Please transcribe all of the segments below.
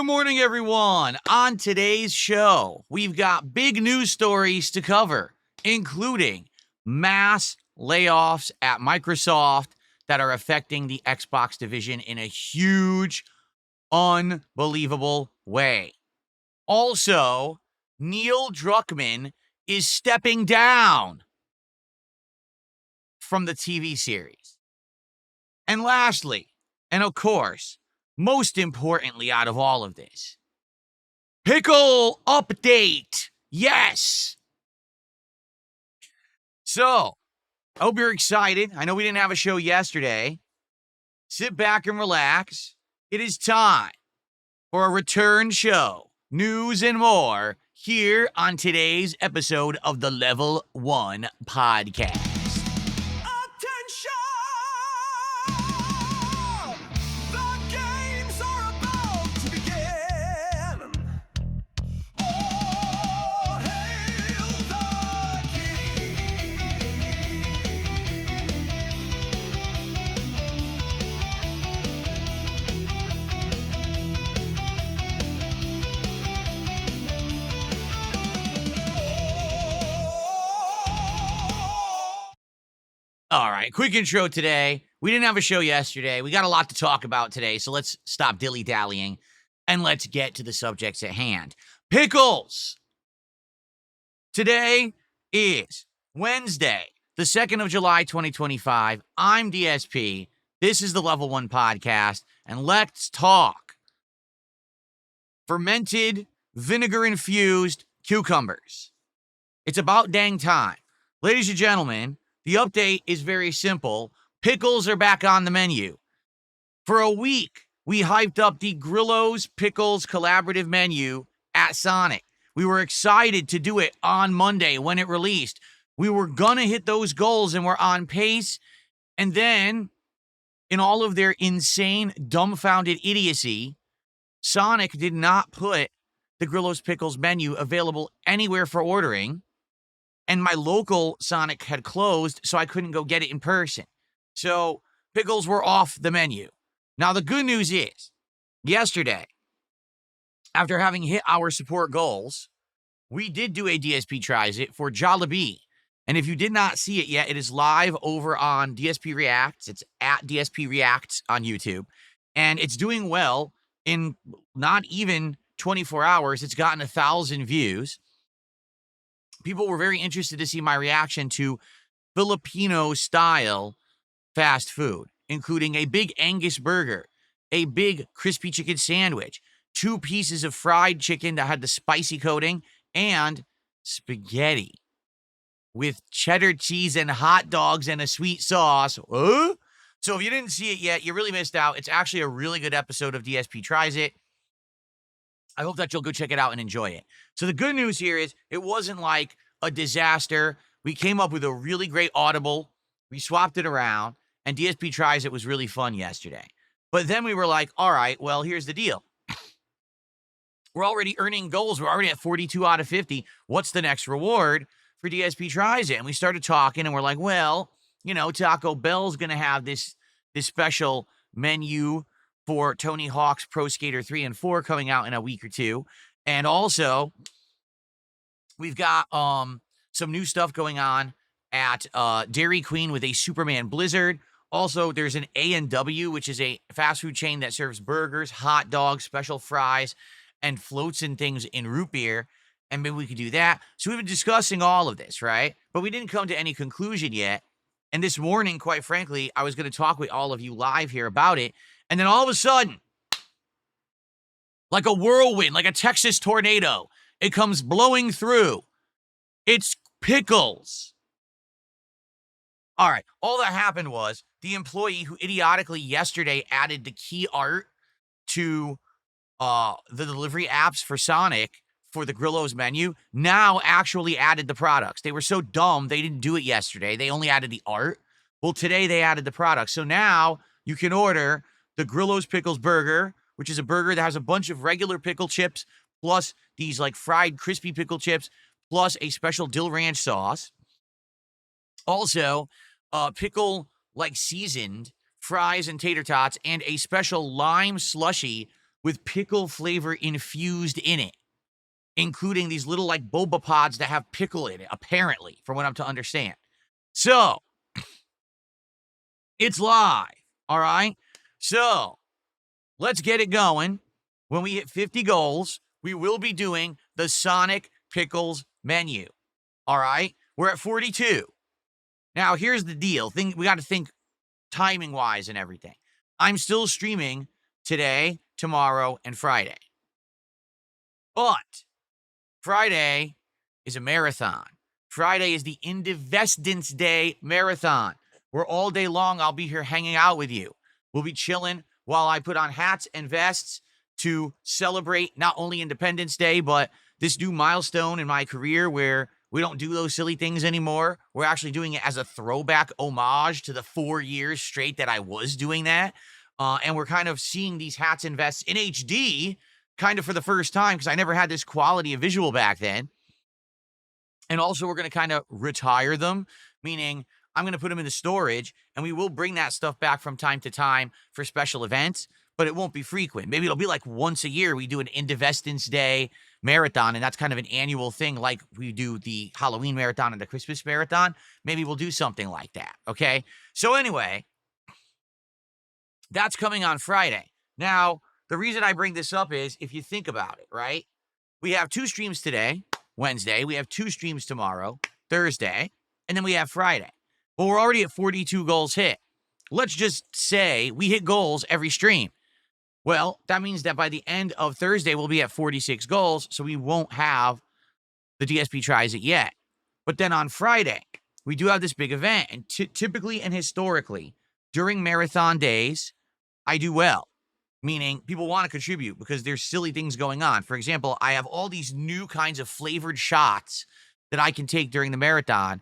Good morning, everyone. On today's show, we've got big news stories to cover, including mass layoffs at Microsoft that are affecting the Xbox division in a huge, unbelievable way. Also, Neil Druckmann is stepping down from the TV series. And lastly, and of course, most importantly out of all of this, pickle update. Yes. So, I hope you're excited. I know we didn't have a show yesterday. Sit back and relax. It is time for a return show, news and more, here on today's episode of the Level 1 Podcast. All right, quick intro today. We didn't have a show yesterday. We got a lot to talk about today, so let's stop dilly-dallying and let's get to the subjects at hand. Pickles! Today is Wednesday, the 2nd of July, 2025. I'm DSP. This is the Level 1 Podcast, and let's talk fermented, vinegar-infused cucumbers. It's about dang time. Ladies and gentlemen, the update is very simple. Pickles are back on the menu. For a week, we hyped up the Grillo's Pickles collaborative menu at Sonic. We were excited to do it on Monday when it released. We were going to hit those goals and we're on pace. And then, in all of their insane, dumbfounded idiocy, Sonic did not put the Grillo's Pickles menu available anywhere for ordering. And my local Sonic had closed, so I couldn't go get it in person. So pickles were off the menu. Now, the good news is, yesterday, after having hit our support goals, we did do a DSP Tries It for Jollibee. And if you did not see it yet, it is live over on DSP Reacts. It's at DSP Reacts on YouTube. And it's doing well. In not even 24 hours, it's gotten 1,000 views. People were very interested to see my reaction to Filipino-style fast food, including a big Angus burger, a big crispy chicken sandwich, 2 pieces of fried chicken that had the spicy coating, and spaghetti with cheddar cheese and hot dogs and a sweet sauce. So if you didn't see it yet, you really missed out. It's actually a really good episode of DSP Tries It. I hope that you'll go check it out and enjoy it. So the good news here is it wasn't like a disaster. We came up with a really great audible. We swapped it around, and DSP Tries It was really fun yesterday. But then we were like, all right, well, here's the deal. We're already earning goals. We're already at 42 out of 50. What's the next reward for DSP Tries It? And we started talking, and we're like, well, you know, Taco Bell's going to have this special menu for Tony Hawk's Pro Skater 3 and 4 coming out in a week or two. And also, we've got some new stuff going on at Dairy Queen with a Superman Blizzard. Also, there's an A&W, which is a fast food chain that serves burgers, hot dogs, special fries, and floats and things in root beer. And maybe we could do that. So we've been discussing all of this, right? But we didn't come to any conclusion yet. And this morning, quite frankly, I was going to talk with all of you live here about it. And then all of a sudden, like a whirlwind, like a Texas tornado, it comes blowing through. It's pickles. All right. All that happened was the employee who idiotically yesterday added the key art to the delivery apps for Sonic for the Grillo's menu now actually added the products. They were so dumb, they didn't do it yesterday. They only added the art. Well, today they added the products. So now you can order the Grillo's Pickles Burger, which is a burger that has a bunch of regular pickle chips, plus these like fried crispy pickle chips, plus a special dill ranch sauce. Also, pickle like seasoned fries and tater tots, and a special lime slushy with pickle flavor infused in it, including these little like boba pods that have pickle in it, apparently, from what I'm to understand. So, it's live, all right? So, let's get it going. When we hit 50 goals, we will be doing the Sonic Pickles menu, all right? We're at 42. Now, here's the deal. We got to think timing-wise and everything. I'm still streaming today, tomorrow, and Friday. But Friday is a marathon. Friday is the Independence Day marathon, where all day long I'll be here hanging out with you. We'll be chilling while I put on hats and vests to celebrate not only Independence Day, but this new milestone in my career where we don't do those silly things anymore. We're actually doing it as a throwback homage to the 4 years straight that I was doing that. And we're kind of seeing these hats and vests in HD kind of for the first time because I never had this quality of visual back then. And also we're going to kind of retire them, meaning I'm going to put them in the storage and we will bring that stuff back from time to time for special events, but it won't be frequent. Maybe it'll be like once a year we do an Independence Day marathon, and that's kind of an annual thing like we do the Halloween marathon and the Christmas marathon. Maybe we'll do something like that, okay? So anyway, that's coming on Friday. Now, the reason I bring this up is if you think about it, right? We have 2 streams today, Wednesday. We have 2 streams tomorrow, Thursday, and then we have Friday. Well, we're already at 42 goals hit. Let's just say we hit goals every stream. Well, that means that by the end of Thursday, we'll be at 46 goals, so we won't have the DSP Tries It yet. But then on Friday, we do have this big event, and typically and historically, during marathon days, I do well. Meaning people want to contribute because there's silly things going on. For example, I have all these new kinds of flavored shots that I can take during the marathon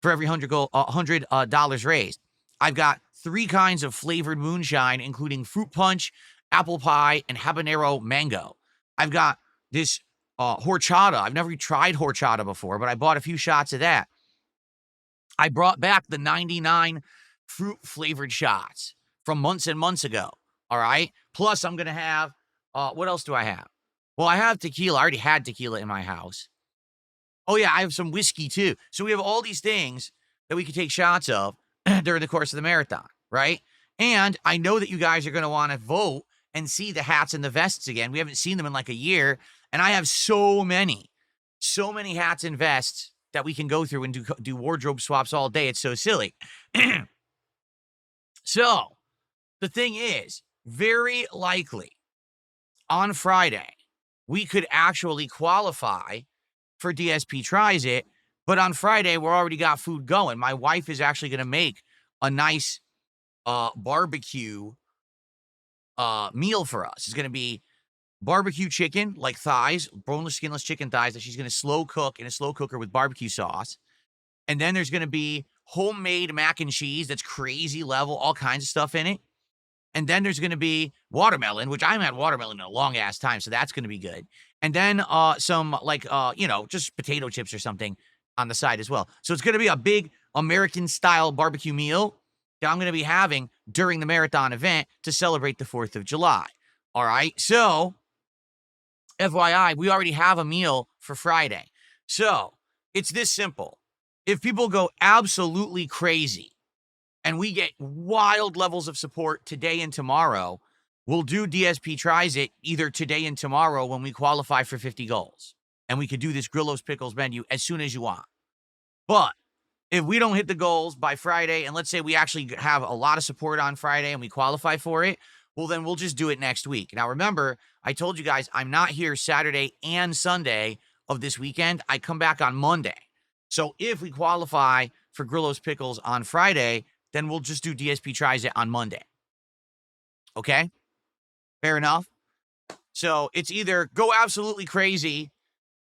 for every $100 raised. I've got 3 kinds of flavored moonshine, including fruit punch, apple pie, and habanero mango. I've got this horchata. I've never tried horchata before, but I bought a few shots of that. I brought back the 99 fruit flavored shots from months and months ago. All right. Plus, I'm going to have, what else do I have? Well, I have tequila. I already had tequila in my house. Oh, yeah, I have some whiskey too. So we have all these things that we can take shots of during the course of the marathon, right? And I know that you guys are going to want to vote and see the hats and the vests again. We haven't seen them in like a year. And I have so many hats and vests that we can go through and do wardrobe swaps all day. It's so silly. So the thing is, very likely on Friday, we could actually qualify for DSP Tries It, but on Friday, we're already got food going. My wife is actually going to make a nice barbecue meal for us. It's going to be barbecue chicken, like thighs, boneless, skinless chicken thighs that she's going to slow cook in a slow cooker with barbecue sauce. And then there's going to be homemade mac and cheese that's crazy level, all kinds of stuff in it. And then there's going to be watermelon, which I haven't had watermelon in a long ass time, so that's going to be good. And then some like just potato chips or something on the side as well. So it's going to be a big American style barbecue meal that I'm going to be having during the marathon event to celebrate the 4th of July. All right. So FYI, we already have a meal for Friday. So it's this simple. If people go absolutely crazy and we get wild levels of support today and tomorrow, we'll do DSP Tries It either today and tomorrow when we qualify for 50 goals. And we could do this Grillo's Pickles menu as soon as you want. But if we don't hit the goals by Friday, and let's say we actually have a lot of support on Friday and we qualify for it, well, then we'll just do it next week. Now, remember, I told you guys I'm not here Saturday and Sunday of this weekend. I come back on Monday. So if we qualify for Grillo's Pickles on Friday, then we'll just do DSP Tries It on Monday. Okay? Fair enough? So it's either go absolutely crazy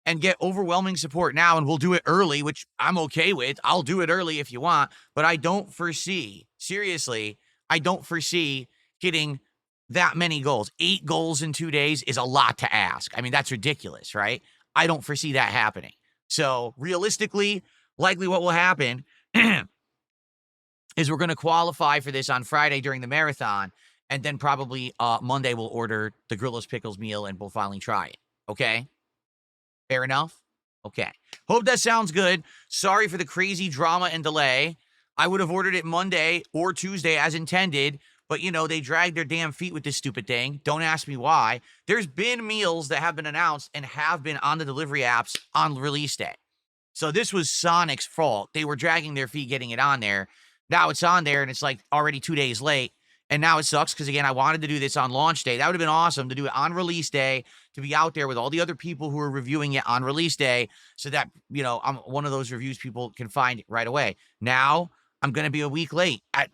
and get overwhelming support now, and we'll do it early, which I'm okay with. I'll do it early if you want, but I don't foresee, seriously, I don't foresee getting that many goals. 8 goals in 2 days is a lot to ask. I mean, that's ridiculous, right? I don't foresee that happening. So realistically, likely what will happen is we're going to qualify for this on Friday during the marathon, And then probably Monday we'll order the Grillos Pickles meal and we'll finally try it. Okay? Fair enough? Okay. Hope that sounds good. Sorry for the crazy drama and delay. I would have ordered it Monday or Tuesday as intended, but they dragged their damn feet with this stupid thing. Don't ask me why. There's been meals that have been announced and have been on the delivery apps on release day. So this was Sonic's fault. They were dragging their feet getting it on there. Now it's on there and it's like already 2 days late. And now it sucks because, again, I wanted to do this on launch day. That would have been awesome to do it on release day, to be out there with all the other people who are reviewing it on release day so that, I'm one of those reviews people can find right away. Now I'm going to be a week late at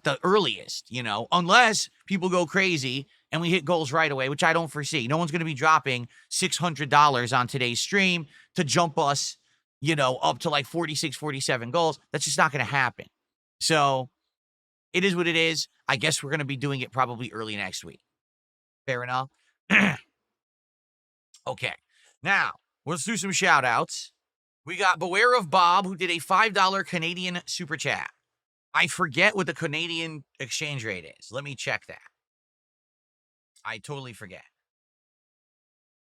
the earliest, unless people go crazy and we hit goals right away, which I don't foresee. No one's going to be dropping $600 on today's stream to jump us, up to like 46, 47 goals. That's just not going to happen. So it is what it is. I guess we're going to be doing it probably early next week. Fair enough? Okay. Now, let's do some shout-outs. We got Beware of Bob, who did a $5 Canadian super chat. I forget what the Canadian exchange rate is. Let me check that. I totally forget.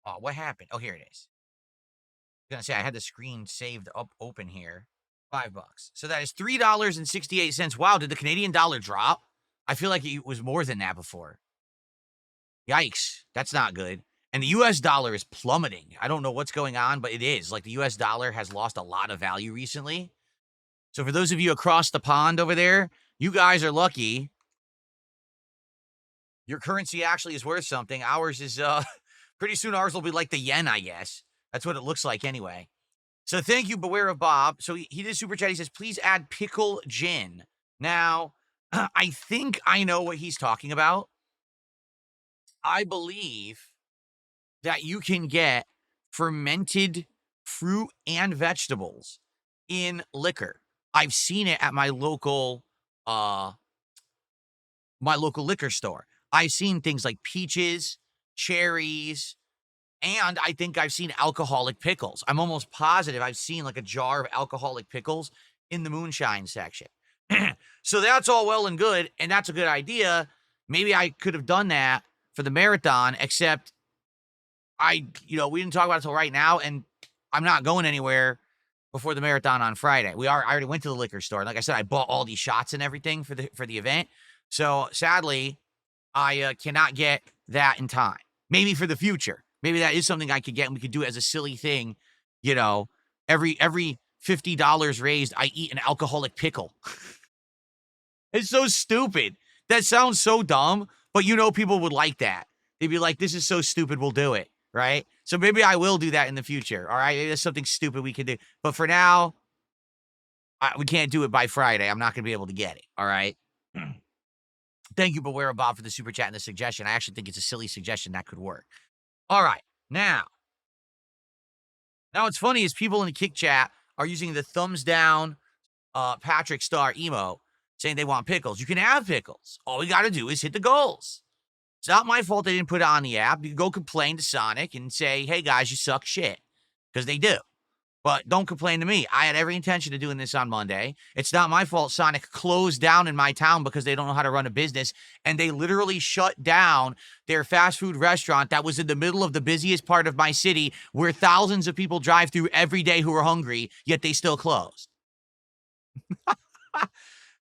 Oh, what happened? Oh, here it is. I was going to say, I had the screen saved up open here. $5. So that is $3.68. Wow, did the Canadian dollar drop? I feel like it was more than that before. Yikes, that's not good. And the US dollar is plummeting. I don't know what's going on, but it is. Like, the US dollar has lost a lot of value recently. So for those of you across the pond over there, you guys are lucky. Your currency actually is worth something. Ours is, pretty soon ours will be like the yen, I guess. That's what it looks like anyway. So thank you, Beware of Bob. So he did super chat. He says, please add pickle gin. Now, I think I know what he's talking about. I believe that you can get fermented fruit and vegetables in liquor. I've seen it at my local liquor store. I've seen things like peaches, cherries, and I think I've seen alcoholic pickles. I'm almost positive I've seen like a jar of alcoholic pickles in the moonshine section. So that's all well and good, and that's a good idea. Maybe I could have done that for the marathon, except we didn't talk about it until right now, and I'm not going anywhere before the marathon on Friday. I already went to the liquor store. Like I said, I bought all these shots and everything for the event. So sadly, I cannot get that in time. Maybe for the future. Maybe that is something I could get, and we could do it as a silly thing. Every $50 raised, I eat an alcoholic pickle. It's so stupid. That sounds so dumb, but people would like that. They'd be like, this is so stupid, we'll do it, right? So maybe I will do that in the future, all right? Maybe that's something stupid we can do. But for now, we can't do it by Friday. I'm not going to be able to get it, all right? Thank you, Beware of Bob, for the super chat and the suggestion. I actually think it's a silly suggestion that could work. All right, now what's funny is people in the Kick chat are using the thumbs down Patrick Star emo, saying they want pickles. You can have pickles. All we got to do is hit the goals. It's not my fault they didn't put it on the app. You can go complain to Sonic and say, hey, guys, you suck shit. Because they do. But don't complain to me. I had every intention of doing this on Monday. It's not my fault Sonic closed down in my town because they don't know how to run a business. And they literally shut down their fast food restaurant that was in the middle of the busiest part of my city where thousands of people drive through every day who are hungry, yet they still closed.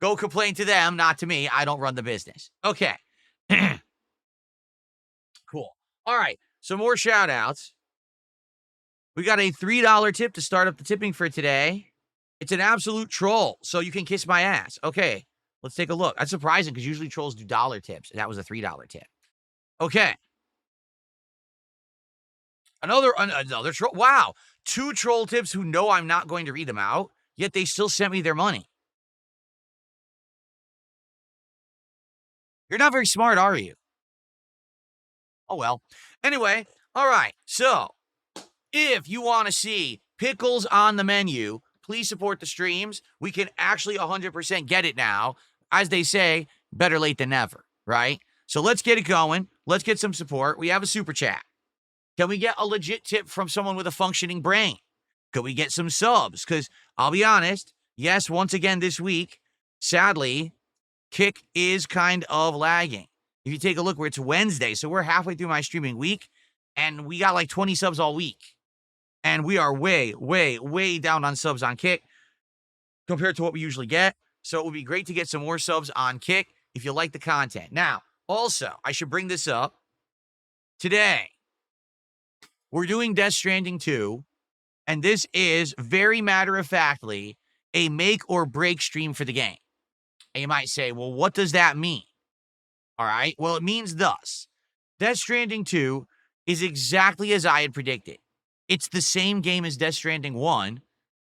Go complain to them, not to me. I don't run the business. Okay. Cool. All right. Some more shout outs. We got a $3 tip to start up the tipping for today. It's an absolute troll, so you can kiss my ass. Okay, let's take a look. That's surprising because usually trolls do dollar tips. And that was a $3 tip. Okay. Another troll. Wow. 2 troll tips who know I'm not going to read them out, yet they still sent me their money. You're not very smart, are you? Oh, well. Anyway, all right. So, if you want to see pickles on the menu, please support the streams. We can actually 100% get it now. As they say, better late than never, right? So let's get it going. Let's get some support. We have a super chat. Can we get a legit tip from someone with a functioning brain? Could we get some subs? Because I'll be honest, yes, once again this week, sadly, Kick is kind of lagging. If you take a look where it's Wednesday, so we're halfway through my streaming week, and we got like 20 subs all week. And we are way, way, way down on subs on Kick compared to what we usually get. So it would be great to get some more subs on Kick if you like the content. Now, also, I should bring this up. Today, we're doing Death Stranding 2, and this is very matter-of-factly a make or break stream for the game. And you might say, well, what does that mean? All right, well, it means thus. Death Stranding 2 is exactly as I had predicted. It's the same game as Death Stranding 1,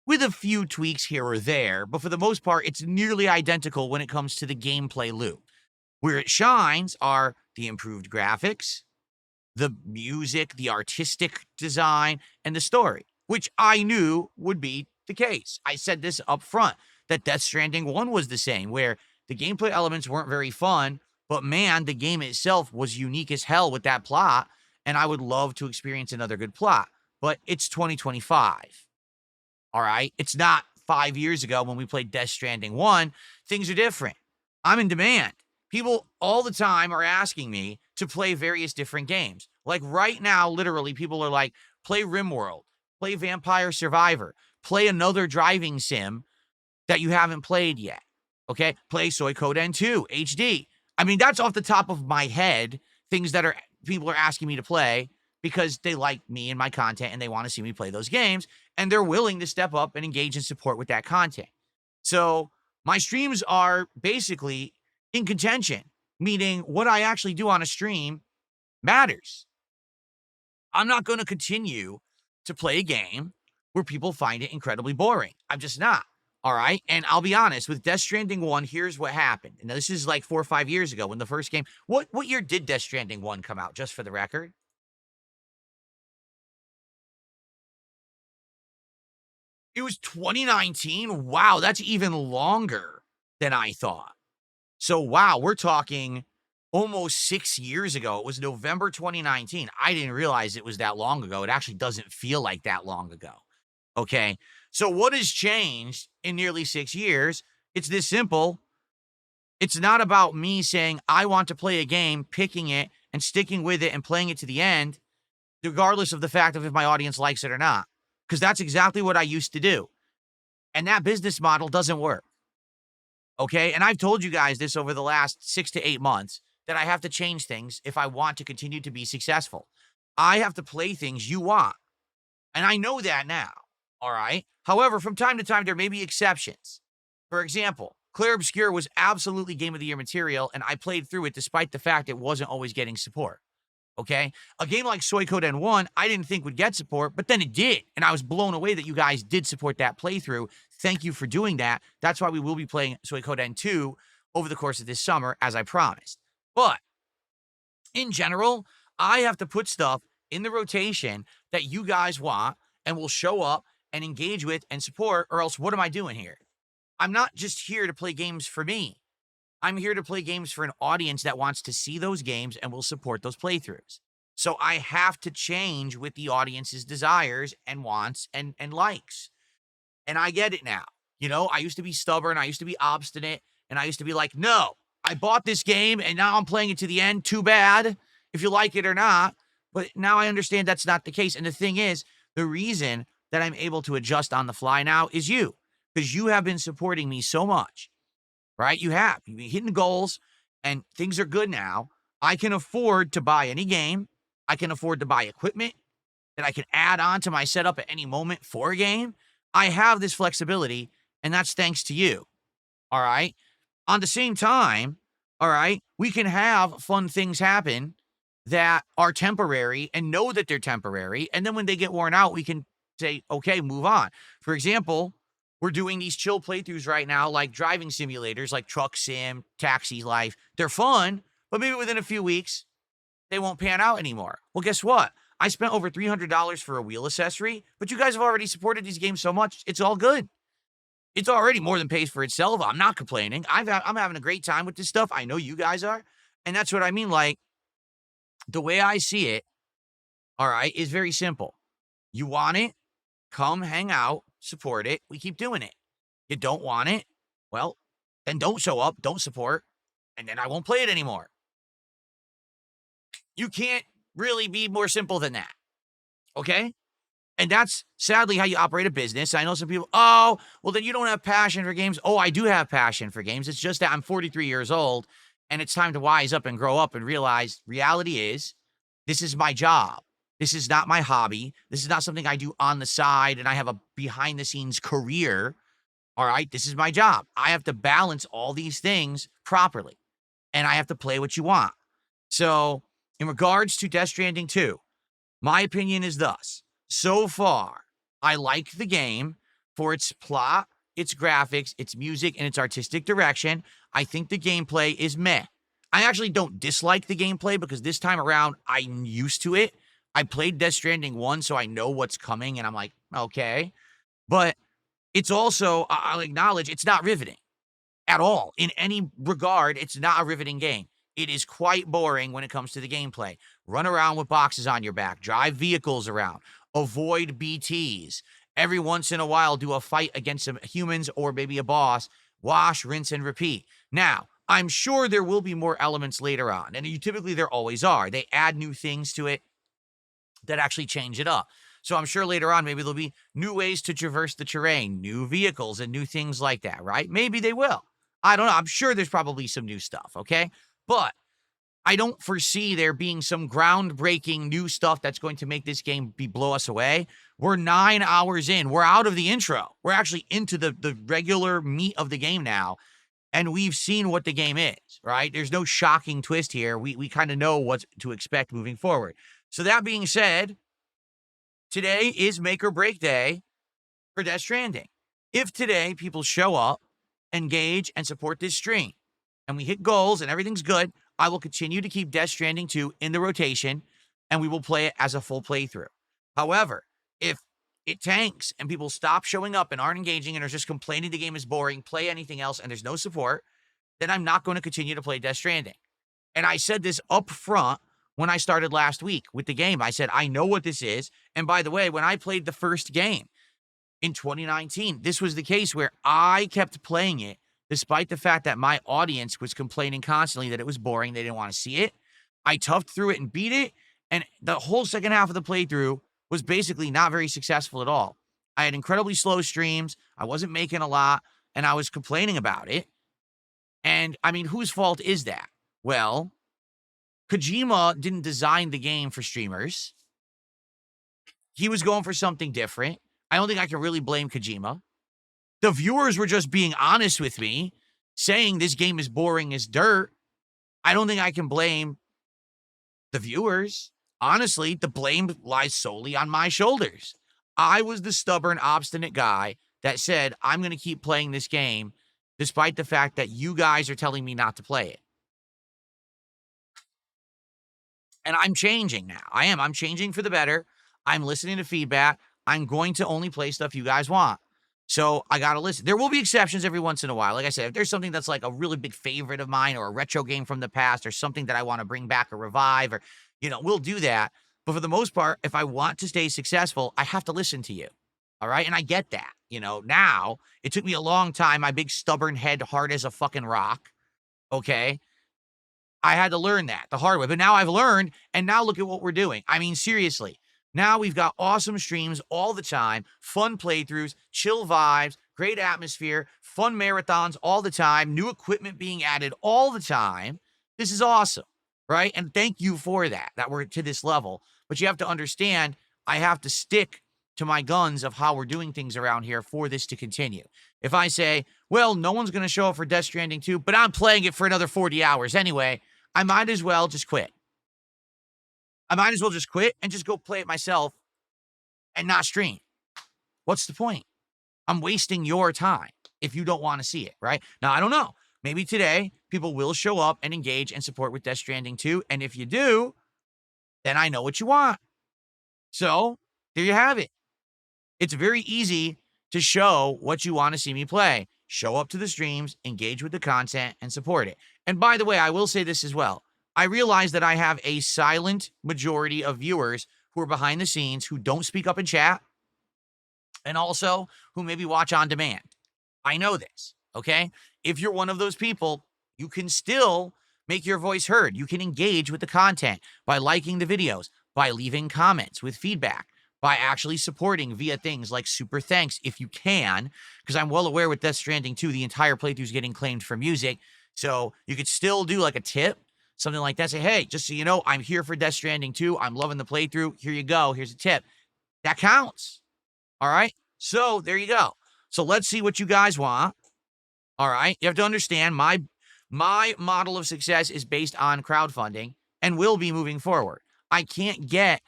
with a few tweaks here or there, but for the most part, it's nearly identical when it comes to the gameplay loop. Where it shines are the improved graphics, the music, the artistic design, and the story, which I knew would be the case. I said this up front, that Death Stranding 1 was the same, where the gameplay elements weren't very fun, but man, the game itself was unique as hell with that plot, and I would love to experience another good plot. But it's 2025. All right? It's not 5 years ago when we played Death Stranding 1. Things are different. I'm in demand. People all the time are asking me to play various different games. Like right now, literally, people are like, play RimWorld, play Vampire Survivor, play another driving sim that you haven't played yet. Okay? Play Suikoden 2 HD. I mean, that's off the top of my head, things that people are asking me to play because they like me and my content and they want to see me play those games, and they're willing to step up and engage in support with that content. So my streams are basically in contention, meaning what I actually do on a stream matters. I'm not going to continue to play a game where people find it incredibly boring. I'm just not. All right. And I'll be honest, with Death Stranding 1, here's what happened. Now, this is like 4 or 5 years ago when the first game. What year did Death Stranding 1 come out, just for the record? It was 2019. Wow, that's even longer than I thought. So, wow, we're talking almost 6 years ago. It was November 2019. I didn't realize it was that long ago. It actually doesn't feel like that long ago. Okay. So, what has changed in nearly 6 years? It's this simple. It's not about me saying, I want to play a game, picking it and sticking with it and playing it to the end, regardless of the fact of if my audience likes it or not. Because that's exactly what I used to do. And that business model doesn't work. Okay. And I've told you guys this over the last 6 to 8 months, that I have to change things if I want to continue to be successful. I have to play things you want. And I know that now. All right. However, from time to time, there may be exceptions. For example, Clair Obscur was absolutely Game of the Year material, and I played through it despite the fact it wasn't always getting support. Okay. A game like Suikoden 1, I didn't think would get support, but then it did. And I was blown away that you guys did support that playthrough. Thank you for doing that. That's why we will be playing Suikoden 2 over the course of this summer, as I promised. But in general, I have to put stuff in the rotation that you guys want and will show up and engage with and support, or else what am I doing here? I'm not just here to play games for me. I'm here to play games for an audience that wants to see those games and will support those playthroughs. So I have to change with the audience's desires and wants and likes. And I get it now. You know, I used to be stubborn. I used to be obstinate. And I used to be like, no, I bought this game and now I'm playing it to the end. Too bad if you like it or not. But now I understand that's not the case. And the thing is, the reason that I'm able to adjust on the fly now is you, because you have been supporting me so much, right? You have. You've been hitting goals and things are good now. I can afford to buy any game. I can afford to buy equipment that I can add on to my setup at any moment for a game. I have this flexibility, and that's thanks to you. All right. On the same time, all right, we can have fun things happen that are temporary and know that they're temporary. And then when they get worn out, we can say, okay, move on. For example, we're doing these chill playthroughs right now, like driving simulators, like Truck Sim, Taxi Life. They're fun, but maybe within a few weeks, they won't pan out anymore. Well, guess what? I spent over $300 for a wheel accessory, but you guys have already supported these games so much, it's all good. It's already more than pays for itself. I'm not complaining. I'm having a great time with this stuff. I know you guys are. And that's what I mean. Like, the way I see it, all right, is very simple. You want it? Come hang out, support it. We keep doing it. You don't want it? Well, then don't show up, don't support, and then I won't play it anymore. You can't really be more simple than that. Okay? And that's sadly how you operate a business. I know some people, oh, well, then you don't have passion for games. Oh, I do have passion for games. It's just that I'm 43 years old and it's time to wise up and grow up and realize reality is this is my job. This is not my hobby. This is not something I do on the side and I have a behind the scenes career. All right. This is my job. I have to balance all these things properly and I have to play what you want. So, in regards to Death Stranding 2, my opinion is thus. So far, I like the game for its plot, its graphics, its music, and its artistic direction. I think the gameplay is meh. I actually don't dislike the gameplay because this time around, I'm used to it. I played Death Stranding 1, so I know what's coming, and I'm like, okay. But it's also, I'll acknowledge, it's not riveting at all. In any regard, it's not a riveting game. It is quite boring when it comes to the gameplay. Run around with boxes on your back, drive vehicles around, avoid BTs. Every once in a while, do a fight against some humans or maybe a boss. Wash, rinse, and repeat. Now, I'm sure there will be more elements later on, and typically there always are. They add new things to it that actually change it up. So I'm sure later on, maybe there'll be new ways to traverse the terrain, new vehicles, and new things like that, right? Maybe they will. I don't know. I'm sure there's probably some new stuff, okay? But I don't foresee there being some groundbreaking new stuff that's going to make this game blow us away. We're 9 hours in. We're out of the intro. We're actually into the regular meat of the game now. And we've seen what the game is, right? There's no shocking twist here. We kind of know what to expect moving forward. So that being said, today is make or break day for Death Stranding. If today people show up, engage, and support this stream, and we hit goals and everything's good, I will continue to keep Death Stranding 2 in the rotation, and we will play it as a full playthrough. However, if it tanks and people stop showing up and aren't engaging and are just complaining the game is boring, play anything else, and there's no support, then I'm not going to continue to play Death Stranding. And I said this up front when I started last week with the game. I said, I know what this is. And by the way, when I played the first game in 2019, this was the case where I kept playing it despite the fact that my audience was complaining constantly that it was boring. They didn't want to see it. I toughed through it and beat it. And the whole second half of the playthrough was basically not very successful at all. I had incredibly slow streams. I wasn't making a lot, and I was complaining about it. And I mean, whose fault is that? Well, Kojima didn't design the game for streamers. He was going for something different. I don't think I can really blame Kojima. The viewers were just being honest with me, saying this game is boring as dirt. I don't think I can blame the viewers. Honestly, the blame lies solely on my shoulders. I was the stubborn, obstinate guy that said, I'm going to keep playing this game despite the fact that you guys are telling me not to play it. And I'm changing now. I'm changing for the better. I'm listening to feedback. I'm going to only play stuff you guys want. So I got to listen. There will be exceptions every once in a while. Like I said, if there's something that's like a really big favorite of mine or a retro game from the past or something that I want to bring back or revive or, we'll do that. But for the most part, if I want to stay successful, I have to listen to you. All right. And I get that. Now it took me a long time. My big stubborn head, hard as a fucking rock. Okay. I had to learn that the hard way, but now I've learned, and now look at what we're doing. I mean, seriously, now we've got awesome streams all the time, fun playthroughs, chill vibes, great atmosphere, fun marathons all the time, new equipment being added all the time. This is awesome, right? And thank you for that we're to this level. But you have to understand, I have to stick to my guns of how we're doing things around here for this to continue. If I say, well, no one's going to show up for Death Stranding 2, but I'm playing it for another 40 hours anyway, I might as well just quit. I might as well just quit and just go play it myself and not stream. What's the point? I'm wasting your time if you don't want to see it, right? Now, I don't know. Maybe today people will show up and engage and support with Death Stranding 2. And if you do, then I know what you want. So there you have it. It's very easy to show what you want to see me play. Show up to the streams, engage with the content, and support it. And by the way, I will say this as well. I realize that I have a silent majority of viewers who are behind the scenes, who don't speak up in chat, and also who maybe watch on demand. I know this, okay? If you're one of those people, you can still make your voice heard. You can engage with the content by liking the videos, by leaving comments with feedback, by actually supporting via things like super thanks if you can, because I'm well aware with Death Stranding 2, the entire playthrough is getting claimed for music. So you could still do like a tip, something like that. Say, hey, just so you know, I'm here for Death Stranding 2. I'm loving the playthrough. Here you go. Here's a tip. That counts. All right. So there you go. So let's see what you guys want. All right. You have to understand my model of success is based on crowdfunding and will be moving forward. I can't get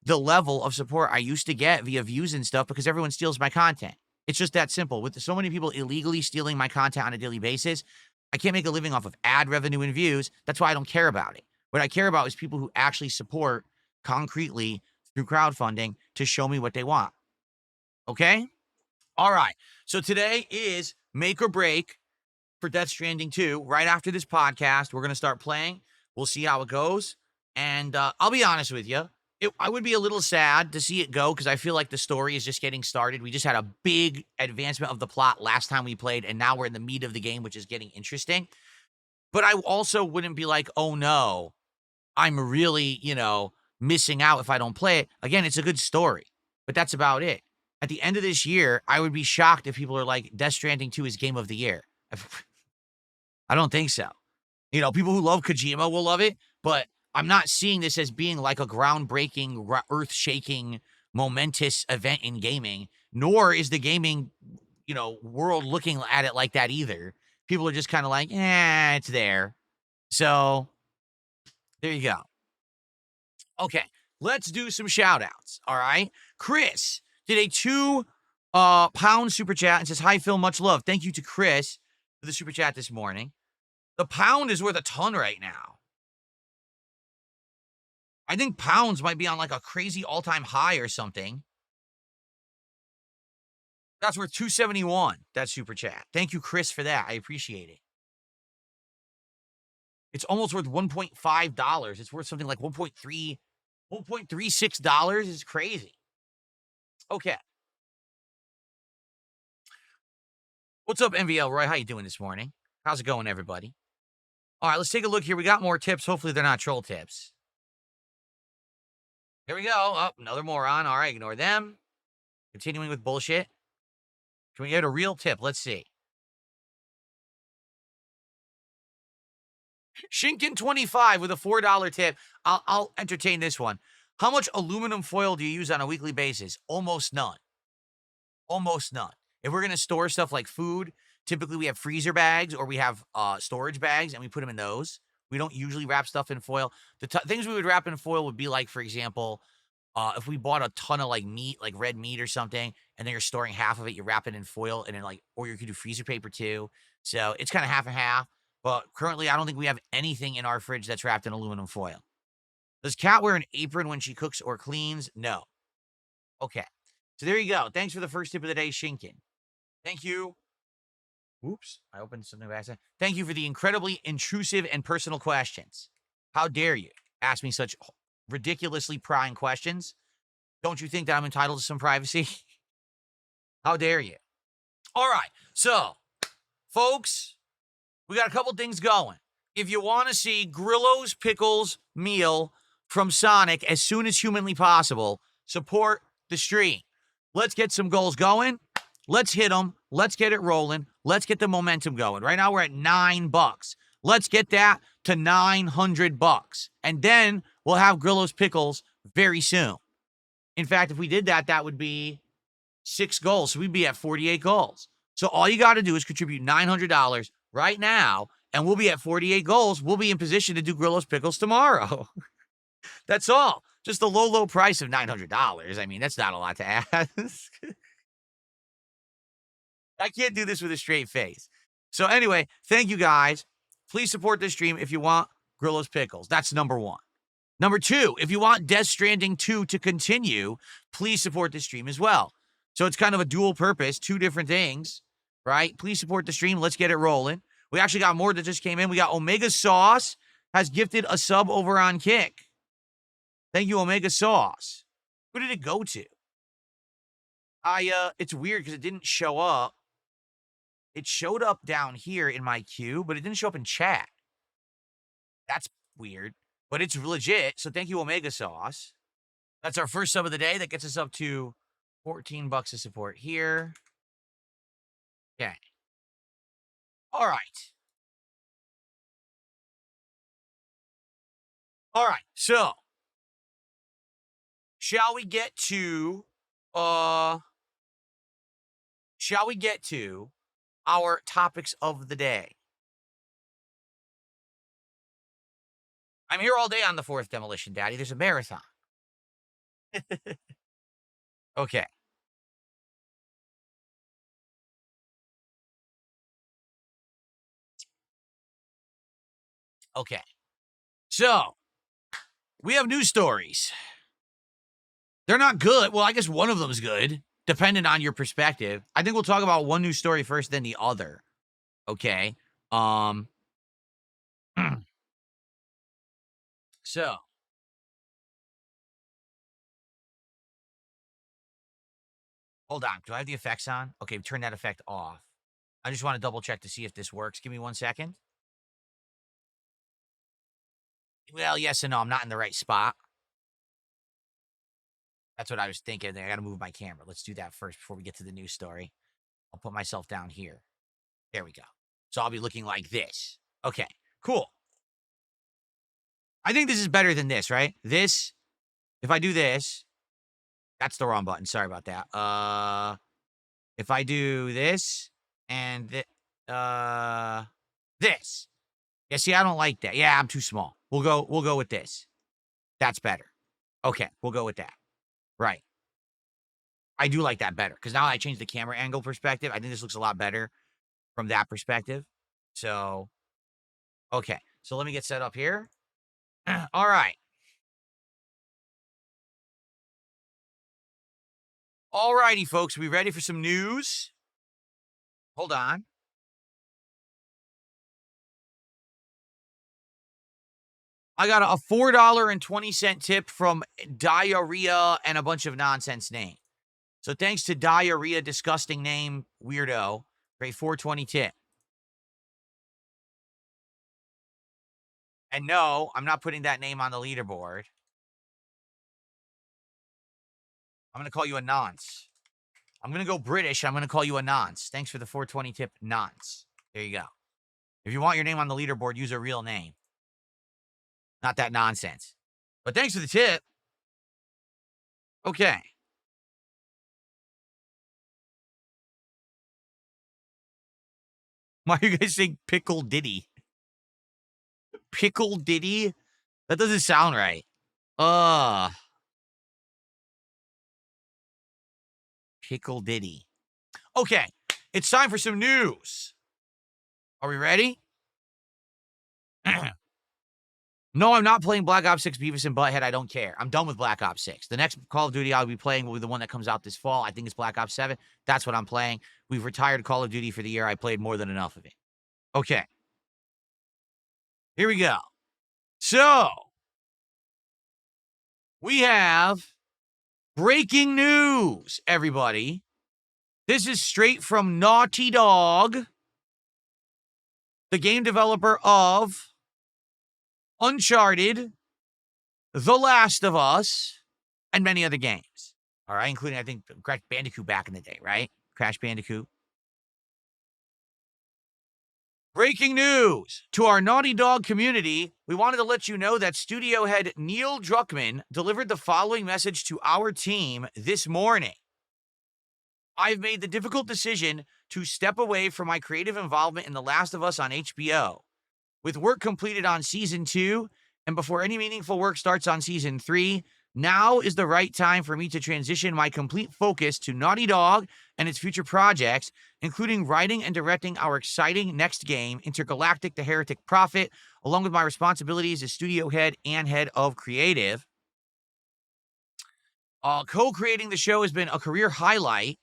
the level of support I used to get via views and stuff because everyone steals my content. It's just that simple. With so many people illegally stealing my content on a daily basis, I can't make a living off of ad revenue and views. That's why I don't care about it. What I care about is people who actually support concretely through crowdfunding to show me what they want. Okay? All right. So today is make or break for Death Stranding 2. Right after this podcast, we're going to start playing. We'll see how it goes. And I'll be honest with you. I would be a little sad to see it go because I feel like the story is just getting started. We just had a big advancement of the plot last time we played, and now we're in the meat of the game, which is getting interesting. But I also wouldn't be like, oh no, I'm really, missing out if I don't play it. Again, it's a good story, but that's about it. At the end of this year, I would be shocked if people are like, Death Stranding 2 is game of the year. I don't think so. People who love Kojima will love it, but I'm not seeing this as being like a groundbreaking, earth-shaking, momentous event in gaming, nor is the gaming, world looking at it like that either. People are just kind of like, it's there. So, there you go. Okay, let's do some shout-outs, all right? Chris did a £2 super chat and says, hi, Phil, much love. Thank you to Chris for the super chat this morning. The pound is worth a ton right now. I think pounds might be on like a crazy all-time high or something. That's worth $2.71, that super chat. Thank you, Chris, for that. I appreciate it. It's almost worth $1.5. It's worth something like $1.36. It's crazy. Okay. What's up, MVL Roy? How you doing this morning? How's it going, everybody? All right, let's take a look here. We got more tips. Hopefully they're not troll tips. Here we go. Oh, another moron. All right, ignore them. Continuing with bullshit. Can we get a real tip? Let's see. Shinkin25 with a $4 tip. I'll entertain this one. How much aluminum foil do you use on a weekly basis? Almost none. Almost none. If we're going to store stuff like food, typically we have freezer bags or we have storage bags and we put them in those. We don't usually wrap stuff in foil. The things we would wrap in foil would be like, for example, if we bought a ton of like meat, like red meat or something, and then you're storing half of it, you wrap it in foil and then or you could do freezer paper too. So it's kind of half and half. But currently, I don't think we have anything in our fridge that's wrapped in aluminum foil. Does Kat wear an apron when she cooks or cleans? No. Okay. So there you go. Thanks for the first tip of the day, Shinkin. Thank you. Oops. I opened something by accident. Thank you for the incredibly intrusive and personal questions. How dare you ask me such ridiculously prying questions? Don't you think that I'm entitled to some privacy? How dare you? All right. So, folks, we got a couple things going. If you want to see Grillo's Pickles meal from Sonic as soon as humanly possible, support the stream. Let's get some goals going. Let's hit them. Let's get it rolling. Let's get the momentum going. Right now we're at $9. Let's get that to $900. And then we'll have Grillo's Pickles very soon. In fact, if we did that, that would be 6 goals. So we'd be at 48 goals. So all you got to do is contribute $900 right now, and we'll be at 48 goals. We'll be in position to do Grillo's Pickles tomorrow. That's all. Just the low, low price of $900. I mean, that's not a lot to ask. I can't do this with a straight face. So anyway, thank you guys. Please support this stream if you want Grillo's Pickles. That's number 1. Number 2, if you want Death Stranding 2 to continue, please support this stream as well. So it's kind of a dual purpose, 2 different things, right? Please support the stream. Let's get it rolling. We actually got more that just came in. We got Omega Sauce has gifted a sub over on Kick. Thank you, Omega Sauce. Who did it go to? It's weird because it didn't show up. It showed up down here in my queue, but it didn't show up in chat. That's weird, but it's legit. So thank you, Omega Sauce. That's our first sub of the day. That gets us up to 14 bucks of support here. Okay. All right. All right. So, shall we get to our topics of the day? I'm here all day on the fourth demolition, Daddy. There's a marathon. Okay. Okay. So, we have news stories. They're not good. Well, I guess one of them is good, depending on your perspective. I think we'll talk about one news story first, then the other. Okay. So, hold on. Do I have the effects on? Okay, turn that effect off. I just want to double check to see if this works. Give me 1 second. Well, yes and no. I'm not in the right spot. That's what I was thinking. I got to move my camera. Let's do that first before we get to the news story. I'll put myself down here. There we go. So I'll be looking like this. Okay, cool. I think this is better than this, right? This, if I do this, that's the wrong button. Sorry about that. If I do this and this. Yeah, see, I don't like that. Yeah, I'm too small. We'll go with this. That's better. Okay, we'll go with that. Right. I do like that better because now I changed the camera angle perspective. I think this looks a lot better from that perspective. So, okay. So let me get set up here. All right. All righty, folks. We ready for some news? Hold on. I got a $4.20 tip from Diarrhea and a bunch of nonsense name. So thanks to Diarrhea, disgusting name, weirdo, for a 420 tip. And no, I'm not putting that name on the leaderboard. I'm going to call you a nonce. I'm going to go British. I'm going to call you a nonce. Thanks for the 420 tip, nonce. There you go. If you want your name on the leaderboard, use a real name. Not that nonsense. But thanks for the tip. Okay. Why are you guys saying Pickle Diddy? Pickle Diddy? That doesn't sound right. Pickle Diddy. Okay. It's time for some news. Are we ready? No, I'm not playing Black Ops 6 Beavis and Butthead. I don't care. I'm done with Black Ops 6. The next Call of Duty I'll be playing will be the one that comes out this fall. I think it's Black Ops 7. That's what I'm playing. We've retired Call of Duty for the year. I played more than enough of it. Okay. Here we go. So, we have breaking news, everybody. This is straight from Naughty Dog, the game developer of Uncharted, The Last of Us, and many other games. All right, including, I think, Crash Bandicoot back in the day, right? Crash Bandicoot. Breaking news to our Naughty Dog community. We wanted to let you know that studio head Neil Druckmann delivered the following message to our team this morning. I've made the difficult decision to step away from my creative involvement in The Last of Us on HBO. With work completed on Season 2, and before any meaningful work starts on Season 3, now is the right time for me to transition my complete focus to Naughty Dog and its future projects, including writing and directing our exciting next game, Intergalactic: The Heretic Prophet, along with my responsibilities as studio head and head of creative. Co-creating the show has been a career highlight.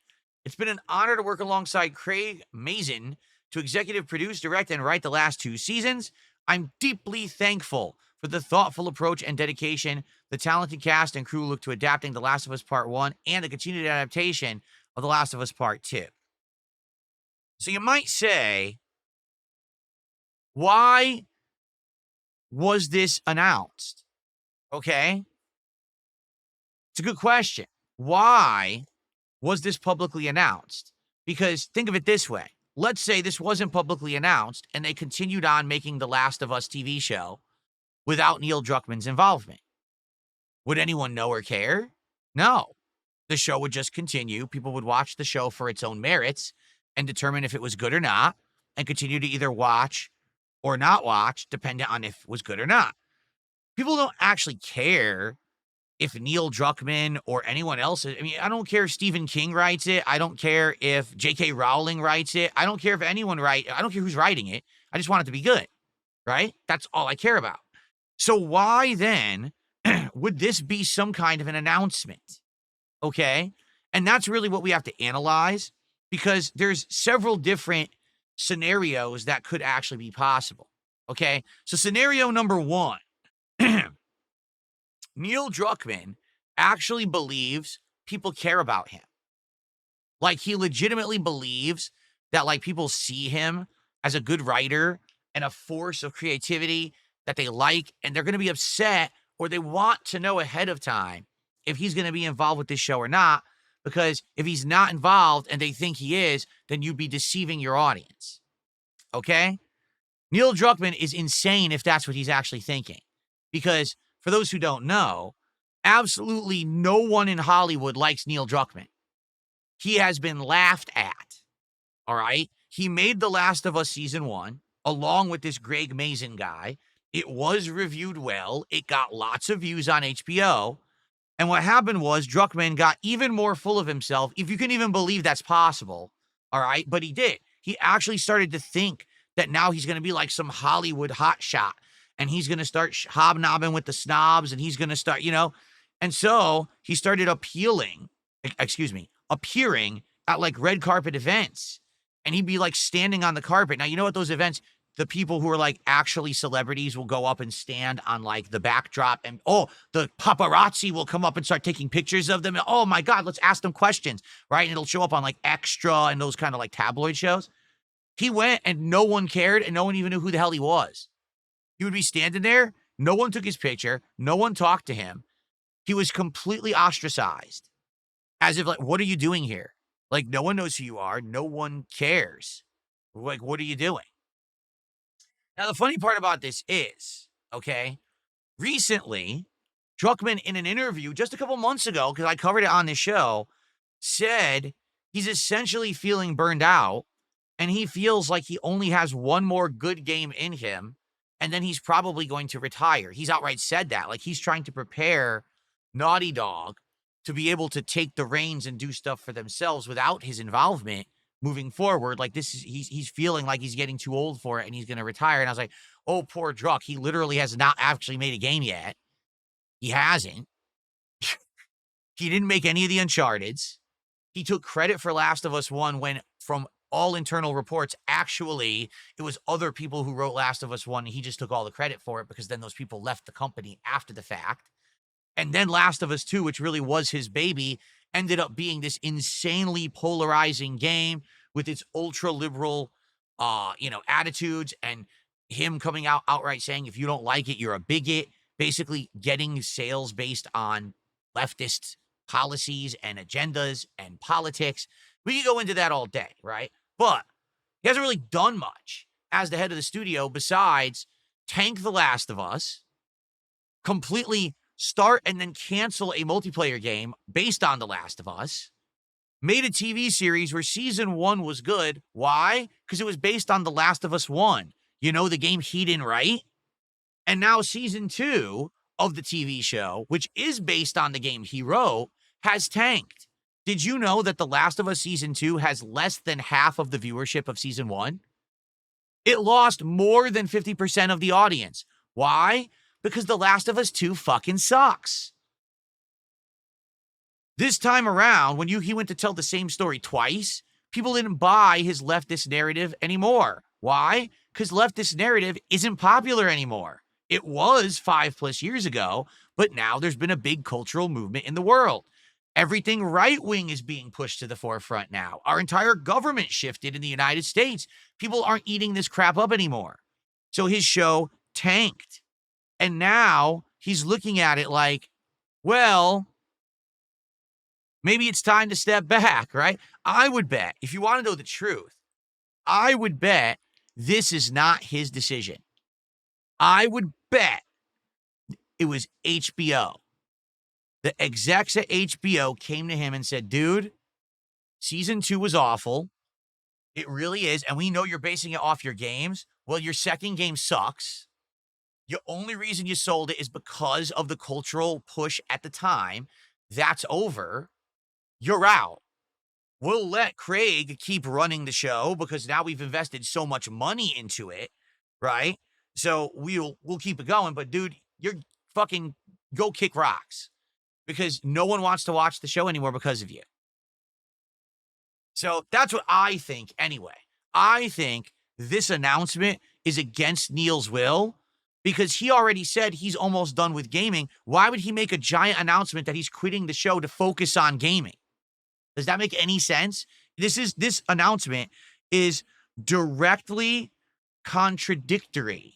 It's been an honor to work alongside Craig Mazin to executive produce, direct, and write the last 2 seasons. I'm deeply thankful for the thoughtful approach and dedication the talented cast and crew look to adapting The Last of Us Part 1 and the continued adaptation of The Last of Us Part 2. So you might say, why was this announced? Okay. It's a good question. Why was this publicly announced? Because think of it this way. Let's say this wasn't publicly announced and they continued on making the Last of Us TV show without Neil Druckmann's involvement. Would anyone know or care? No. The show would just continue. People would watch the show for its own merits and determine if it was good or not, and continue to either watch or not watch, depending on if it was good or not. People don't actually care if Neil Druckmann or anyone else. I mean, I don't care if Stephen King writes it. I don't care if J.K. Rowling writes it. I don't care if anyone I don't care who's writing it. I just want it to be good, right? That's all I care about. So why then would this be some kind of an announcement? Okay. And that's really what we have to analyze, because there's several different scenarios that could actually be possible. Okay. So scenario number one, Neil Druckmann actually believes people care about him. Like, he legitimately believes that, like, people see him as a good writer and a force of creativity that they like, and they're going to be upset, or they want to know ahead of time if he's going to be involved with this show or not. Because if he's not involved and they think he is, then you'd be deceiving your audience. Okay? Neil Druckmann is insane if that's what he's actually thinking. Because for those who don't know, absolutely no one in Hollywood likes Neil Druckmann. He has been laughed at. All right? He made The Last of Us Season 1 along with this Greg Mazin guy. It was reviewed well. It got lots of views on HBO. And what happened was Druckmann got even more full of himself, if you can even believe that's possible. All right? But he did. He actually started to think that now he's going to be like some Hollywood hotshot, and he's going to start hobnobbing with the snobs, and he's going to start, And so he started appearing at like red carpet events. And he'd be like standing on the carpet. Now, you know what those events, the people who are like actually celebrities will go up and stand on like the backdrop, and the paparazzi will come up and start taking pictures of them. And, oh my God, let's ask them questions, right? And it'll show up on like Extra and those kind of like tabloid shows. He went and no one cared, and no one even knew who the hell he was. He would be standing there. No one took his picture. No one talked to him. He was completely ostracized, as if like, what are you doing here? Like, no one knows who you are. No one cares. Like, what are you doing? Now, the funny part about this is, okay, recently, Druckmann, in an interview just a couple months ago, because I covered it on this show, said he's essentially feeling burned out, and he feels like he only has one more good game in him, and then he's probably going to retire. He's outright said that. Like, he's trying to prepare Naughty Dog to be able to take the reins and do stuff for themselves without his involvement moving forward. Like, this is, he's feeling like he's getting too old for it and he's going to retire. And I was like, oh, poor Druck. He literally has not actually made a game yet. He hasn't. He didn't make any of the Uncharted's. He took credit for Last of Us 1 when, from all internal reports, actually, it was other people who wrote Last of Us 1. And he just took all the credit for it, because then those people left the company after the fact. And then Last of Us 2, which really was his baby, ended up being this insanely polarizing game with its ultra-liberal, attitudes, and him coming out outright saying, if you don't like it, you're a bigot, basically getting sales based on leftist policies and agendas and politics. We could go into that all day, right? But he hasn't really done much as the head of the studio besides tank The Last of Us, completely start and then cancel a multiplayer game based on The Last of Us, made a TV series where season 1 was good. Why? Because it was based on The Last of Us 1. The game he didn't write. And now season 2 of the TV show, which is based on the game he wrote, has tanked. Did you know that The Last of Us season 2 has less than half of the viewership of season 1? It lost more than 50% of the audience. Why? Because The Last of Us 2 fucking sucks. This time around, when he went to tell the same story twice, people didn't buy his leftist narrative anymore. Why? Because leftist narrative isn't popular anymore. It was 5+ years ago, but now there's been a big cultural movement in the world. Everything right-wing is being pushed to the forefront now. Our entire government shifted in the United States. People aren't eating this crap up anymore. So his show tanked. And now he's looking at it like, well, maybe it's time to step back, right? I would bet, if you want to know the truth, I would bet this is not his decision. I would bet it was HBO. The execs at HBO came to him and said, dude, season 2 was awful. It really is. And we know you're basing it off your games. Well, your second game sucks. The only reason you sold it is because of the cultural push at the time. That's over. You're out. We'll let Craig keep running the show because now we've invested so much money into it, right? So we'll keep it going. But dude, you're fucking go kick rocks because no one wants to watch the show anymore because of you. So that's what I think anyway. I think this announcement is against Neil's will because he already said he's almost done with gaming. Why would he make a giant announcement that he's quitting the show to focus on gaming? Does that make any sense? This announcement is directly contradictory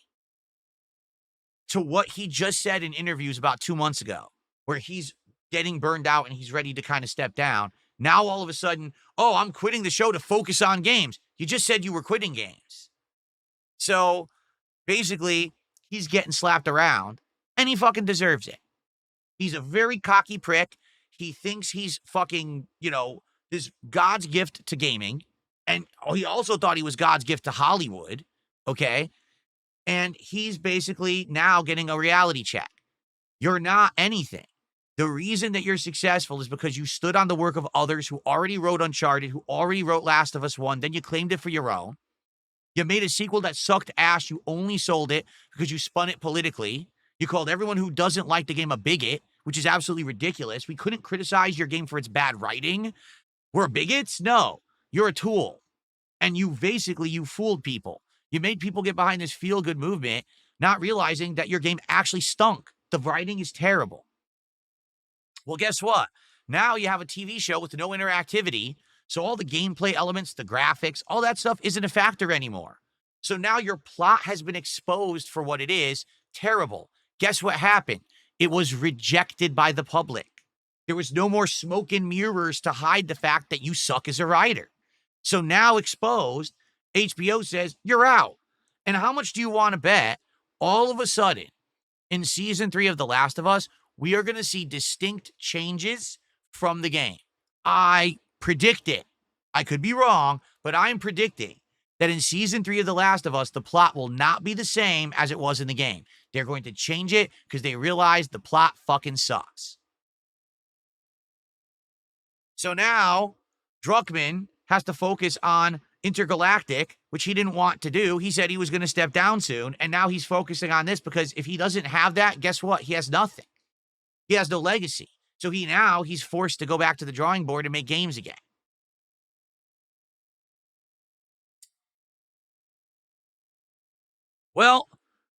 to what he just said in interviews about 2 months ago, where he's getting burned out and he's ready to kind of step down. Now, all of a sudden, oh, I'm quitting the show to focus on games. You just said you were quitting games. So basically, he's getting slapped around and he fucking deserves it. He's a very cocky prick. He thinks he's fucking, this God's gift to gaming. And he also thought he was God's gift to Hollywood. Okay. And he's basically now getting a reality check. You're not anything. The reason that you're successful is because you stood on the work of others who already wrote Uncharted, who already wrote Last of Us 1. Then you claimed it for your own. You made a sequel that sucked ass. You only sold it because you spun it politically. You called everyone who doesn't like the game a bigot, which is absolutely ridiculous. We couldn't criticize your game for its bad writing. We're bigots? No. You're a tool. And you fooled people. You made people get behind this feel-good movement, not realizing that your game actually stunk. The writing is terrible. Well, guess what? Now you have a TV show with no interactivity, so all the gameplay elements, the graphics, all that stuff isn't a factor anymore. So now your plot has been exposed for what it is. Terrible. Guess what happened? It was rejected by the public. There was no more smoke and mirrors to hide the fact that you suck as a writer. So now exposed, HBO says, you're out. And how much do you want to bet all of a sudden in season 3 of The Last of Us, we are going to see distinct changes from the game? I predict it. I could be wrong, but I'm predicting that in season 3 of The Last of Us, the plot will not be the same as it was in the game. They're going to change it because they realize the plot fucking sucks. So now Druckmann has to focus on Intergalactic, which he didn't want to do. He said he was going to step down soon, and now he's focusing on this because if he doesn't have that, guess what? He has nothing. He has no legacy. So he's forced to go back to the drawing board and make games again. Well,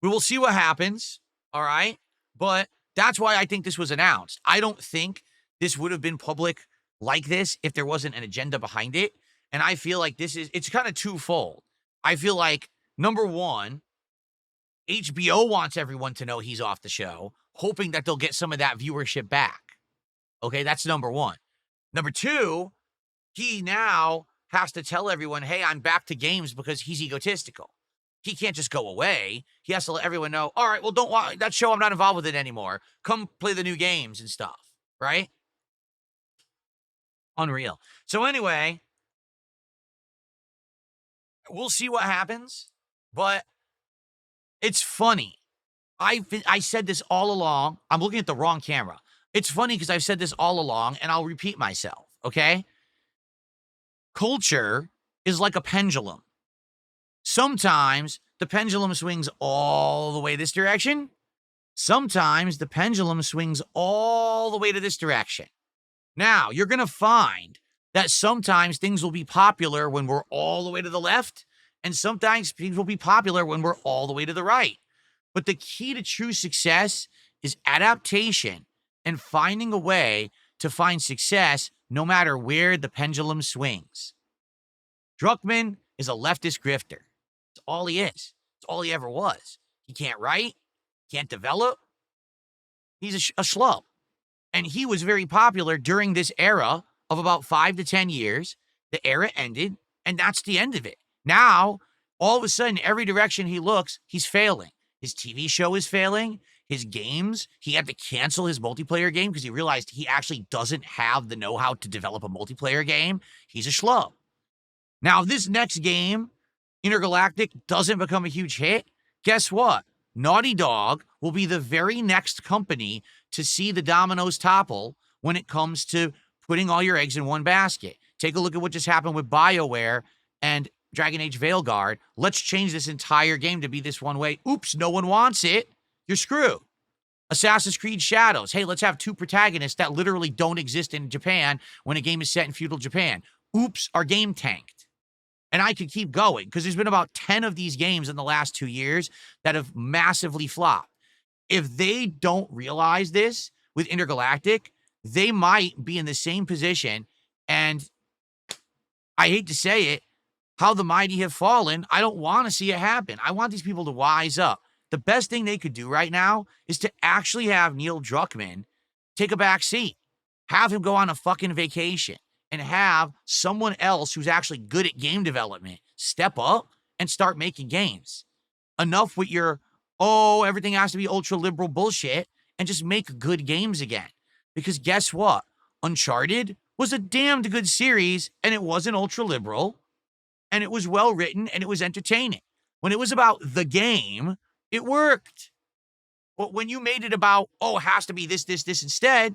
we will see what happens, all right? But that's why I think this was announced. I don't think this would have been public like this if there wasn't an agenda behind it. And I feel like it's kind of twofold. I feel like, number one, HBO wants everyone to know he's off the show, hoping that they'll get some of that viewership back. Okay, that's number one. Number two, he now has to tell everyone, hey, I'm back to games because he's egotistical. He can't just go away. He has to let everyone know, all right, well, don't want that show. I'm not involved with it anymore. Come play the new games and stuff, right? Unreal. So anyway, we'll see what happens, but it's funny. I said this all along. I'm looking at the wrong camera. It's funny because I've said this all along, and I'll repeat myself, okay? Culture is like a pendulum. Sometimes the pendulum swings all the way this direction. Sometimes the pendulum swings all the way to this direction. Now, you're going to find that sometimes things will be popular when we're all the way to the left, and sometimes things will be popular when we're all the way to the right. But the key to true success is adaptation and finding a way to find success no matter where the pendulum swings. Druckmann is a leftist grifter. That's all he is. That's all he ever was. He can't write. can't develop. He's a schlub. And he was very popular during this era of about 5 to 10 years. The era ended, and that's the end of it. Now, all of a sudden, every direction he looks, he's failing. His TV show is failing. His games, he had to cancel his multiplayer game because he realized he actually doesn't have the know-how to develop a multiplayer game. He's a schlub. Now, if this next game, Intergalactic, doesn't become a huge hit, guess what? Naughty Dog will be the very next company to see the dominoes topple when it comes to putting all your eggs in one basket. Take a look at what just happened with BioWare and Dragon Age Veilguard. Let's change this entire game to be this one way. Oops, no one wants it. You're screwed. Assassin's Creed Shadows. Hey, let's have two protagonists that literally don't exist in Japan when a game is set in feudal Japan. Oops, our game tanked. And I could keep going because there's been about 10 of these games in the last 2 years that have massively flopped. If they don't realize this with Intergalactic, they might be in the same position. And I hate to say it, how the mighty have fallen. I don't want to see it happen. I want these people to wise up. The best thing they could do right now is to actually have Neil Druckmann take a back seat, have him go on a fucking vacation, and have someone else who's actually good at game development step up and start making games. Enough with your, oh, everything has to be ultra liberal bullshit, and just make good games again. Because guess what? Uncharted was a damned good series, and it wasn't ultra liberal, and it was well written, and it was entertaining. When it was about the game, it worked. But when you made it about, oh, it has to be this instead,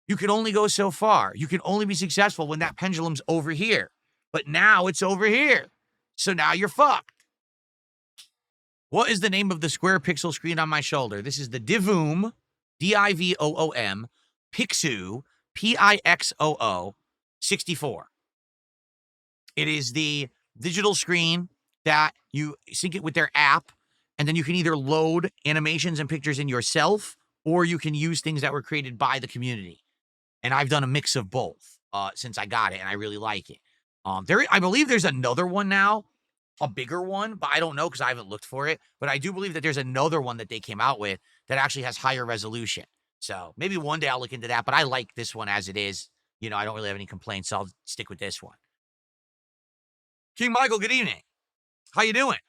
you can only go so far. You can only be successful when that pendulum's over here. But now it's over here. So now you're fucked. What is the name of the square pixel screen on my shoulder? This is the Divoom, D-I-V-O-O-M, Pixoo, P-I-X-O-O, 64. It is the digital screen that you sync it with their app, and then you can either load animations and pictures in yourself, or you can use things that were created by the community. And I've done a mix of both since I got it, and I really like it. I believe there's another one now, a bigger one, but I don't know because I haven't looked for it. But I do believe that there's another one that they came out with that actually has higher resolution. So maybe one day I'll look into that, but I like this one as it is. You know, I don't really have any complaints, so I'll stick with this one. King Michael, good evening. How you doing?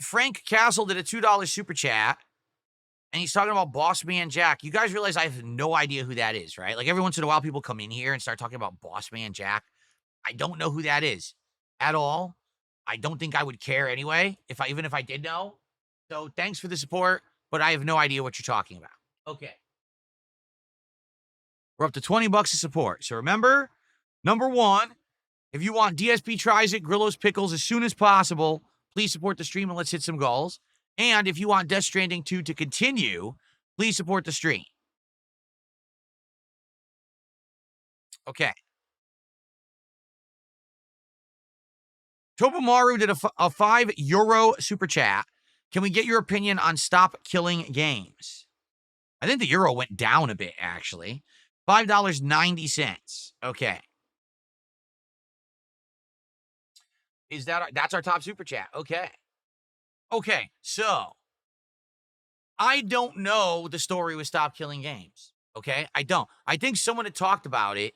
Frank Castle did a $2 super chat, and he's talking about Boss Man Jack. You guys realize I have no idea who that is, right? Like every once in a while, people come in here and start talking about Boss Man Jack. I don't know who that is at all. I don't think I would care anyway, even if I did know. So thanks for the support, but I have no idea what you're talking about. Okay. We're up to $20 of support. So remember, number one, if you want DSP Tries It, Grillo's Pickles as soon as possible, please support the stream and let's hit some goals. And if you want Death Stranding 2 to continue, please support the stream. Okay. Topomaru did a €5 super chat. Can we get your opinion on Stop Killing Games? I think the euro went down a bit, actually. $5.90. Okay. That's our top super chat. Okay. Okay, so I don't know the story with Stop Killing Games. Okay, I don't. I think someone had talked about it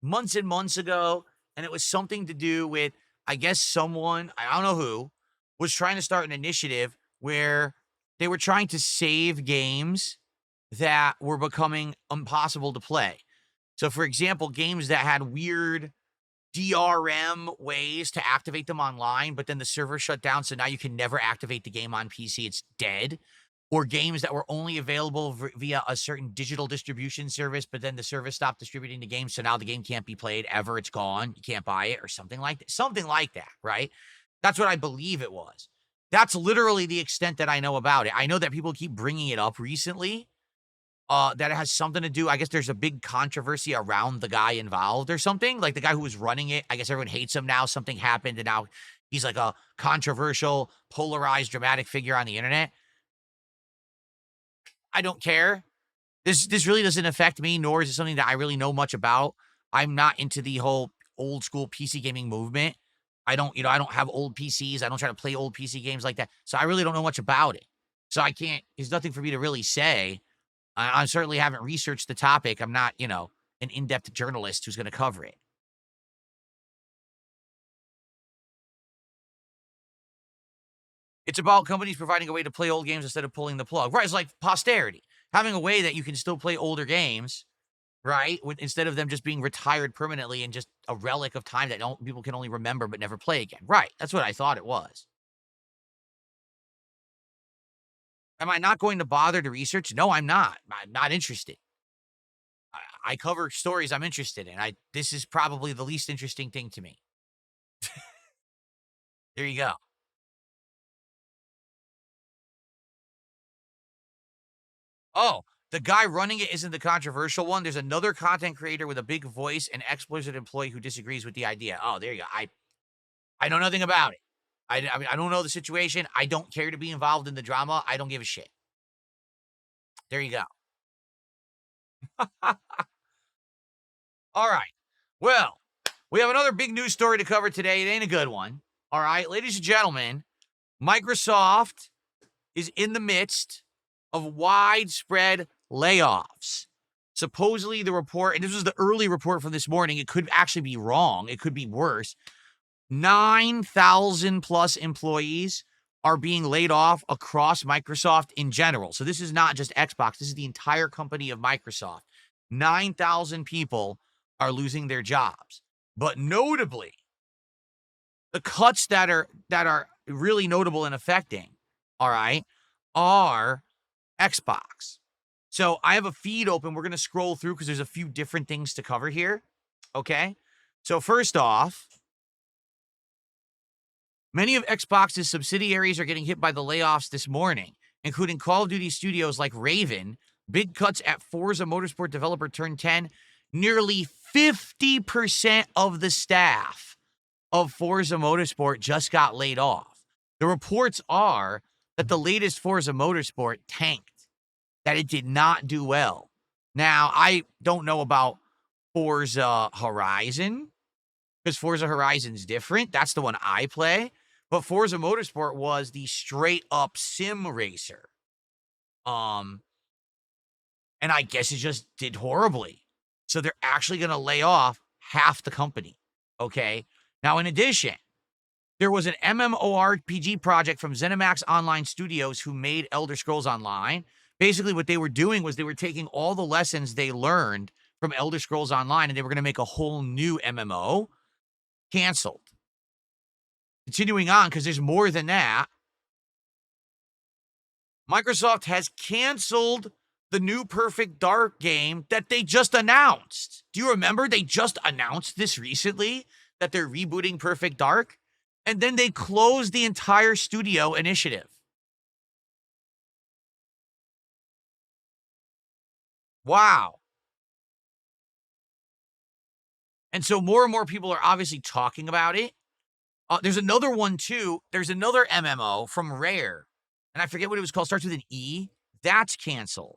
months and months ago, and it was something to do with, I guess someone, I don't know who, was trying to start an initiative where they were trying to save games that were becoming impossible to play. So, for example, games that had weird DRM ways to activate them online, but then the server shut down, so now you can never activate the game on PC. It's dead. Or games that were only available via a certain digital distribution service, but then the service stopped distributing the game, so now the game can't be played ever. It's gone. You can't buy it or something like that. Something like that, right? That's what I believe it was. That's literally the extent that I know about it. I know that people keep bringing it up recently, that it has something to do. I guess there's a big controversy around the guy involved or something. Like the guy who was running it, I guess everyone hates him now. Something happened, and now he's like a controversial, polarized, dramatic figure on the internet. I don't care. This really doesn't affect me, nor is it something that I really know much about. I'm not into the whole old school PC gaming movement. I don't, I don't have old PCs. I don't try to play old PC games like that. So I really don't know much about it. So I can't, there's nothing for me to really say. I certainly haven't researched the topic. I'm not, an in-depth journalist who's going to cover it. It's about companies providing a way to play old games instead of pulling the plug. Right, it's like posterity. Having a way that you can still play older games, right? Instead of them just being retired permanently and just a relic of time that people can only remember but never play again. Right, that's what I thought it was. Am I not going to bother to research? No, I'm not. I'm not interested. I cover stories I'm interested in. This is probably the least interesting thing to me. There you go. Oh, the guy running it isn't the controversial one. There's another content creator with a big voice and explicit employee who disagrees with the idea. Oh, there you go. I know nothing about it. I mean, I don't know the situation. I don't care to be involved in the drama. I don't give a shit. There you go. All right. Well, we have another big news story to cover today. It ain't a good one. All right, ladies and gentlemen, Microsoft is in the midst of widespread layoffs. Supposedly, the report, and this was the early report from this morning, it could actually be wrong. It could be worse. 9,000 plus employees are being laid off across Microsoft in general. So this is not just Xbox. This is the entire company of Microsoft. 9,000 people are losing their jobs. But notably, the cuts that are really notable and affecting, all right, are Xbox. So I have a feed open. We're going to scroll through because there's a few different things to cover here. Okay. So first off, many of Xbox's subsidiaries are getting hit by the layoffs this morning, including Call of Duty studios like Raven, big cuts at Forza Motorsport developer Turn 10. Nearly 50% of the staff of Forza Motorsport just got laid off. The reports are that the latest Forza Motorsport tanked, that it did not do well. Now, I don't know about Forza Horizon, because Forza Horizon's different. That's the one I play. But Forza Motorsport was the straight-up sim racer. And I guess it just did horribly. So they're actually going to lay off half the company, okay? Now, in addition, there was an MMORPG project from ZeniMax Online Studios who made Elder Scrolls Online. Basically, what they were doing was they were taking all the lessons they learned from Elder Scrolls Online, and they were going to make a whole new MMO. Canceled. Continuing on, because there's more than that, Microsoft has canceled the new Perfect Dark game that they just announced. Do you remember they just announced this recently, that they're rebooting Perfect Dark? And then they closed the entire studio initiative. Wow. And so more and more people are obviously talking about it. There's another one, too. There's another MMO from Rare, and I forget what it was called. Starts with an E. That's canceled.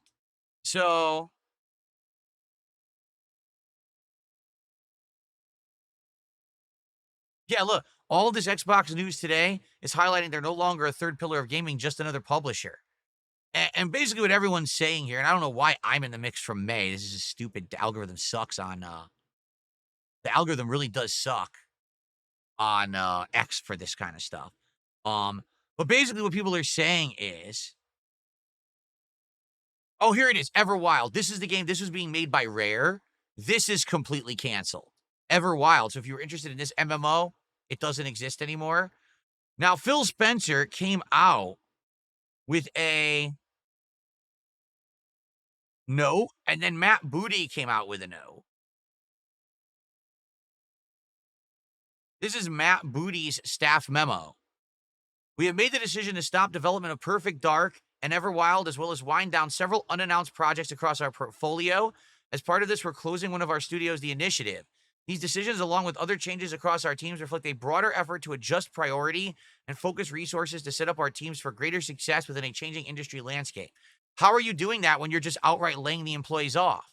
So, yeah, look, all of this Xbox news today is highlighting they're no longer a third pillar of gaming, just another publisher. And basically what everyone's saying here, and I don't know why I'm in the mix from May. This is a stupid algorithm sucks on, the algorithm really does suck on X for this kind of stuff. But basically what people are saying is, oh, here it is, Everwild. This is the game. This was being made by Rare. This is completely canceled. Everwild. So if you were interested in this MMO, it doesn't exist anymore. Now, Phil Spencer came out with a no, and then Matt Booty came out with a no. This is Matt Booty's staff memo. We have made the decision to stop development of Perfect Dark and Everwild, as well as wind down several unannounced projects across our portfolio. As part of this, we're closing one of our studios, The Initiative. These decisions, along with other changes across our teams, reflect a broader effort to adjust priority and focus resources to set up our teams for greater success within a changing industry landscape. How are you doing that when you're just outright laying the employees off?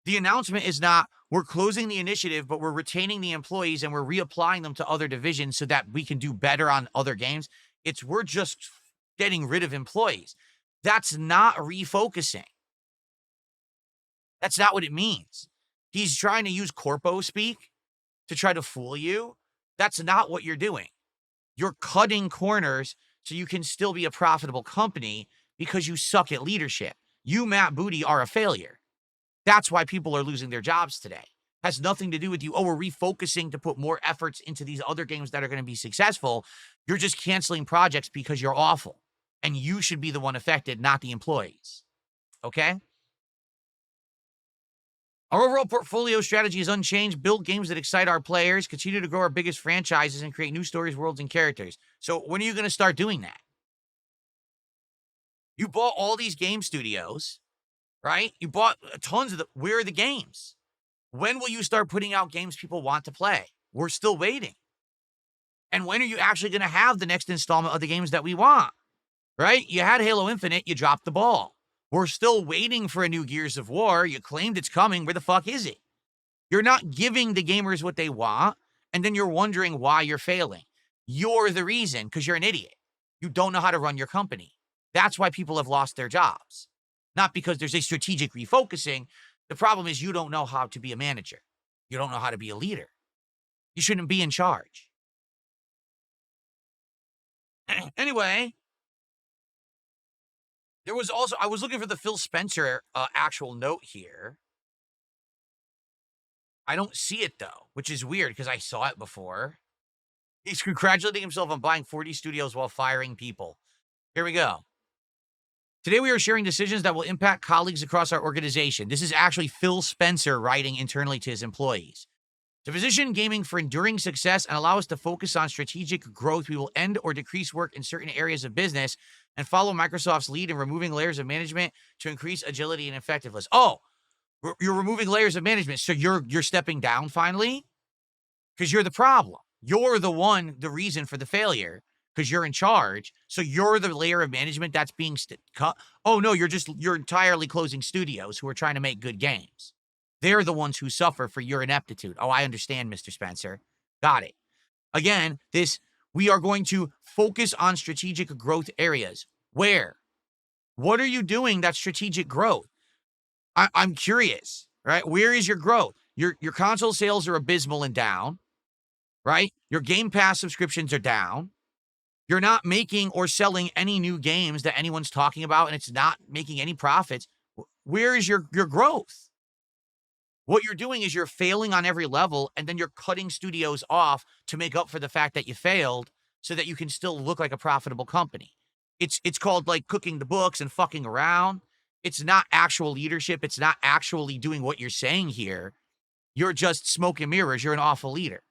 The announcement is not, we're closing the initiative, but we're retaining the employees and we're reapplying them to other divisions so that we can do better on other games. It's we're just getting rid of employees. That's not refocusing. That's not what it means. He's trying to use corpo speak to try to fool you. That's not what you're doing. You're cutting corners so you can still be a profitable company because you suck at leadership. You, Matt Booty, are a failure. That's why people are losing their jobs today. Has nothing to do with you. Oh, we're refocusing to put more efforts into these other games that are going to be successful. You're just canceling projects because you're awful. And you should be the one affected, not the employees. Okay? Our overall portfolio strategy is unchanged. Build games that excite our players, continue to grow our biggest franchises, and create new stories, worlds, and characters. So when are you going to start doing that? You bought all these game studios, right? You bought tons of where are the games? When will you start putting out games people want to play? We're still waiting. And when are you actually going to have the next installment of the games that we want? Right? You had Halo Infinite, you dropped the ball. We're still waiting for a new Gears of War. You claimed it's coming. Where the fuck is it? You're not giving the gamers what they want, and then you're wondering why you're failing. You're the reason, because you're an idiot. You don't know how to run your company. That's why people have lost their jobs. Not because there's a strategic refocusing. The problem is you don't know how to be a manager. You don't know how to be a leader. You shouldn't be in charge. Anyway, there was also, I was looking for the Phil Spencer actual note here. I don't see it though, which is weird because I saw it before. He's congratulating himself on buying 40 studios while firing people. Here we go. Today we are sharing decisions that will impact colleagues across our organization. This is actually Phil Spencer writing internally to his employees. To position gaming for enduring success and allow us to focus on strategic growth, we will end or decrease work in certain areas of business and follow Microsoft's lead in removing layers of management to increase agility and effectiveness. Oh, you're removing layers of management, so you're stepping down finally? Because you're the problem. You're the reason for the failure because you're in charge. So you're the layer of management that's being cut. Oh no, you're entirely closing studios who are trying to make good games. They're the ones who suffer for your ineptitude. Oh, I understand, Mr. Spencer. Got it. Again, we are going to focus on strategic growth areas. Where? What are you doing that's strategic growth? I'm curious, right? Where is your growth? Your console sales are abysmal and down, right? Your Game Pass subscriptions are down. You're not making or selling any new games that anyone's talking about, and it's not making any profits. Where is your growth? What you're doing is you're failing on every level, and then you're cutting studios off to make up for the fact that you failed so that you can still look like a profitable company. It's called like cooking the books and fucking around. It's not actual leadership. It's not actually doing what you're saying here. You're just smoke and mirrors. You're an awful leader.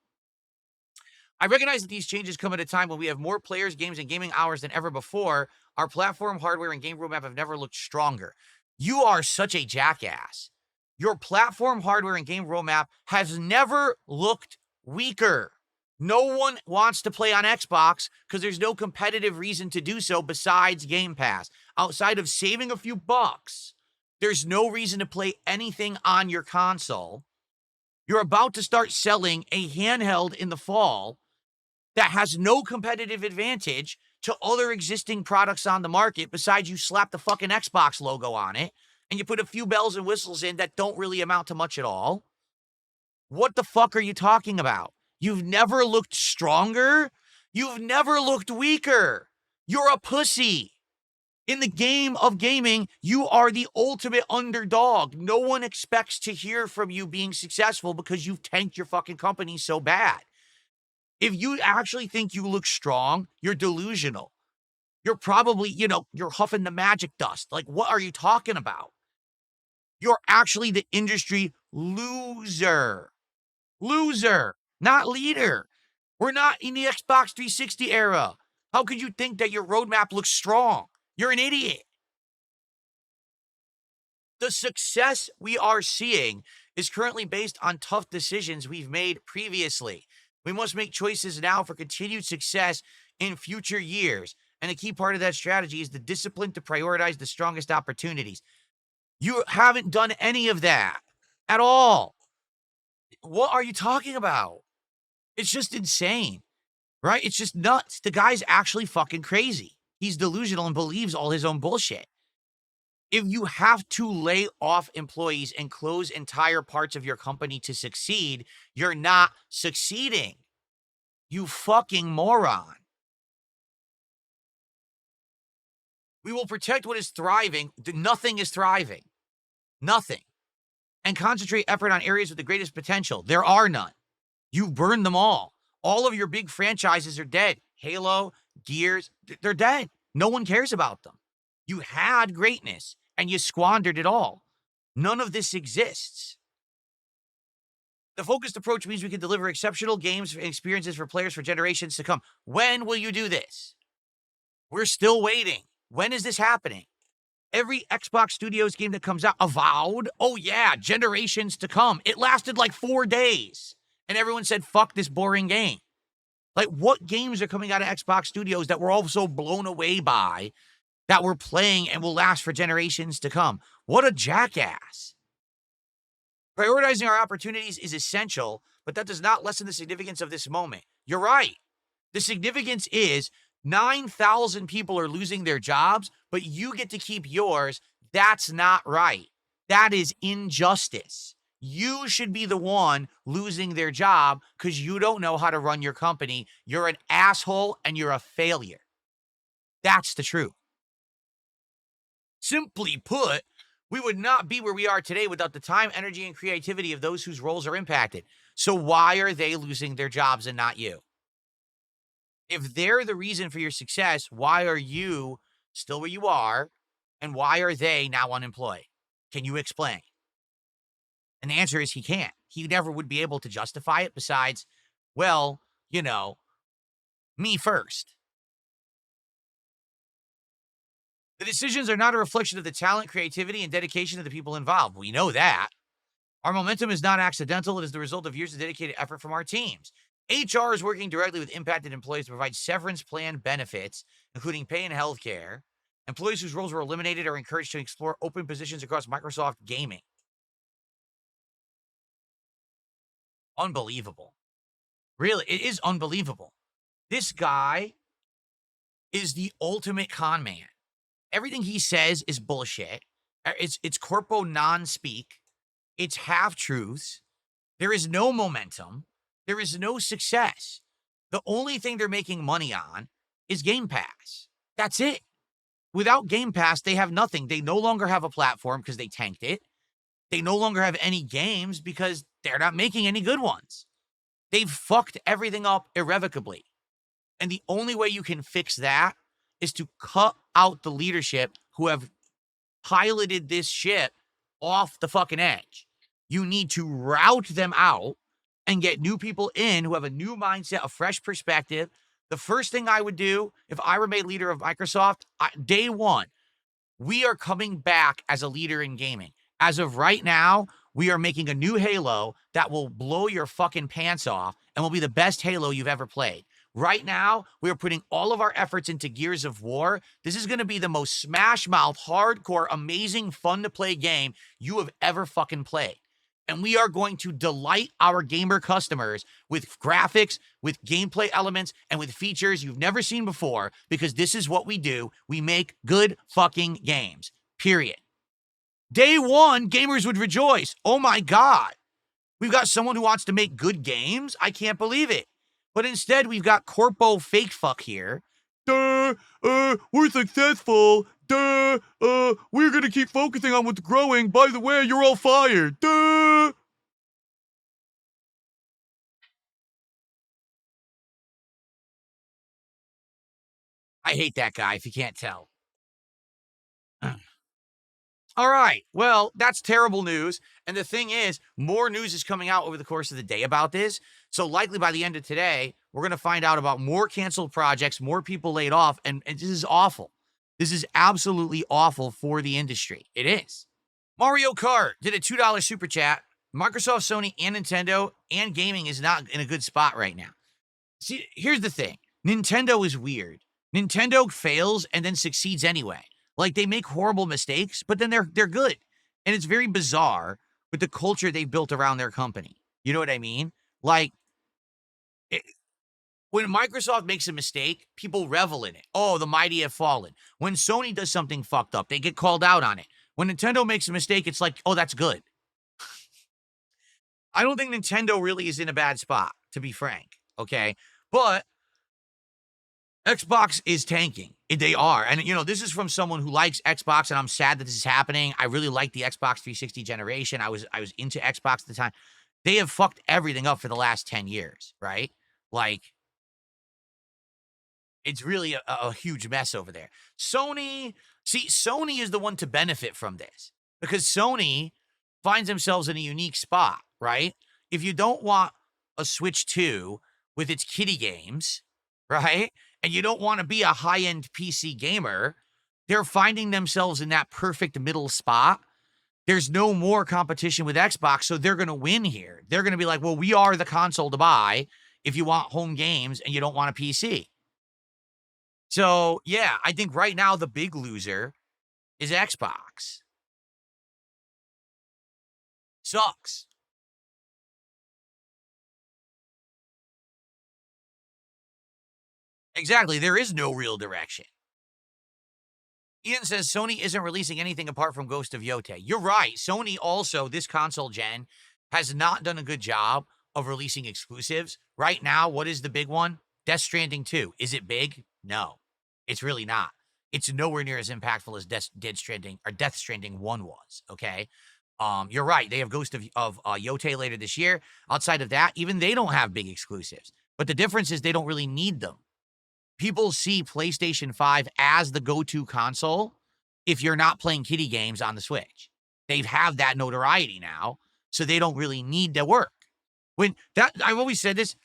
I recognize that these changes come at a time when we have more players, games, and gaming hours than ever before. Our platform, hardware, and game roadmap have never looked stronger. You are such a jackass. Your platform, hardware, and game roadmap has never looked weaker. No one wants to play on Xbox because there's no competitive reason to do so besides Game Pass. Outside of saving a few bucks, there's no reason to play anything on your console. You're about to start selling a handheld in the fall that has no competitive advantage to other existing products on the market besides you slap the fucking Xbox logo on it and you put a few bells and whistles in that don't really amount to much at all. What the fuck are you talking about? You've never looked stronger. You've never looked weaker. You're a pussy. In the game of gaming, you are the ultimate underdog. No one expects to hear from you being successful because you've tanked your fucking company so bad. If you actually think you look strong, you're delusional. You're probably, you're huffing the magic dust. Like, what are you talking about? You're actually the industry loser. Loser, not leader. We're not in the Xbox 360 era. How could you think that your roadmap looks strong? You're an idiot. The success we are seeing is currently based on tough decisions we've made previously. We must make choices now for continued success in future years. And a key part of that strategy is the discipline to prioritize the strongest opportunities. You haven't done any of that. at all. What are you talking about? It's just insane, right? It's just nuts. The guy's actually fucking crazy. He's delusional and believes all his own bullshit. If you have to lay off employees and close entire parts of your company to succeed, you're not succeeding. You fucking moron. We will protect what is thriving. Nothing is thriving. Nothing. And concentrate effort on areas with the greatest potential. There are none. You've burned them all. All of your big franchises are dead. Halo, Gears, they're dead. No one cares about them. You had greatness and you squandered it all. None of this exists. The focused approach means we can deliver exceptional games and experiences for players for generations to come. When will you do this? We're still waiting. When is this happening? Every Xbox Studios game that comes out, Avowed, oh yeah, generations to come. It lasted like 4 days. And everyone said, fuck this boring game. Like, what games are coming out of Xbox Studios that we're all so blown away by that we're playing and will last for generations to come? What a jackass. Prioritizing our opportunities is essential, but that does not lessen the significance of this moment. You're right. The significance is 9,000 people are losing their jobs, but you get to keep yours. That's not right. That is injustice. You should be the one losing their job because you don't know how to run your company. You're an asshole and you're a failure. That's the truth. Simply put, we would not be where we are today without the time, energy, and creativity of those whose roles are impacted. So why are they losing their jobs and not you? If they're the reason for your success, why are you still where you are? And why are they now unemployed? Can you explain? And the answer is he can't. He never would be able to justify it besides, well, me first. The decisions are not a reflection of the talent, creativity, and dedication of the people involved. We know that. Our momentum is not accidental. It is the result of years of dedicated effort from our teams. HR is working directly with impacted employees to provide severance plan benefits, including pay and health care. Employees whose roles were eliminated are encouraged to explore open positions across Microsoft Gaming. Unbelievable. Really, it is unbelievable. This guy is the ultimate con man. Everything he says is bullshit. It's corpo non-speak. It's half-truths. There is no momentum. There is no success. The only thing they're making money on is Game Pass. That's it. Without Game Pass, they have nothing. They no longer have a platform because they tanked it. They no longer have any games because they're not making any good ones. They've fucked everything up irrevocably. And the only way you can fix that is to cut out the leadership who have piloted this ship off the fucking edge. You need to route them out and get new people in who have a new mindset, a fresh perspective. The first thing I would do if I were made leader of Microsoft, day one, we are coming back as a leader in gaming. As of right now, we are making a new Halo that will blow your fucking pants off and will be the best Halo you've ever played. Right now, we are putting all of our efforts into Gears of War. This is going to be the most smash mouth, hardcore, amazing, fun to play game you have ever fucking played. And we are going to delight our gamer customers with graphics, with gameplay elements, and with features you've never seen before, because this is what we do. We make good fucking games, period. Day one, gamers would rejoice. Oh my God. We've got someone who wants to make good games? I can't believe it. But instead, we've got corpo fake fuck here. We're successful. We're gonna keep focusing on what's growing. By the way, you're all fired. I hate that guy, if you can't tell. All right. Well, that's terrible news. And the thing is, more news is coming out over the course of the day about this. So likely by the end of today, we're going to find out about more canceled projects, more people laid off. And this is awful. This is absolutely awful for the industry. It is. Mario Kart did a $2 super chat. Microsoft, Sony, and Nintendo and gaming is not in a good spot right now. See, here's the thing. Nintendo is weird. Nintendo fails and then succeeds anyway. Like, they make horrible mistakes, but then they're good. And it's very bizarre with the culture they've built around their company. You know what I mean? Like, it, when Microsoft makes a mistake, people revel in it. Oh, the mighty have fallen. When Sony does something fucked up, they get called out on it. When Nintendo makes a mistake, it's like, oh, that's good. I don't think Nintendo really is in a bad spot, to be frank. Okay. But Xbox is tanking. They are. And, this is from someone who likes Xbox, and I'm sad that this is happening. I really like the Xbox 360 generation. I was into Xbox at the time. They have fucked everything up for the last 10 years, right? Like, it's really a huge mess over there. Sony is the one to benefit from this because Sony finds themselves in a unique spot, right? If you don't want a Switch 2 with its kiddie games, right? And you don't want to be a high-end PC gamer, they're finding themselves in that perfect middle spot. There's no more competition with Xbox, so they're going to win here. They're going to be like, well, we are the console to buy if you want home games and you don't want a PC. So, yeah, I think right now the big loser is Xbox. Sucks. Exactly. There is no real direction. Ian says Sony isn't releasing anything apart from Ghost of Yotei. You're right. Sony also, this console gen, has not done a good job of releasing exclusives. Right now, what is the big one? Death Stranding 2. Is it big? No, it's really not. It's nowhere near as impactful as Death Stranding 1 was, okay? You're right. They have Ghost of Yotei later this year. Outside of that, even they don't have big exclusives. But the difference is they don't really need them. People see PlayStation 5 as the go-to console if you're not playing kiddie games on the Switch. They have that notoriety now, so they don't really need to work. I've always said this,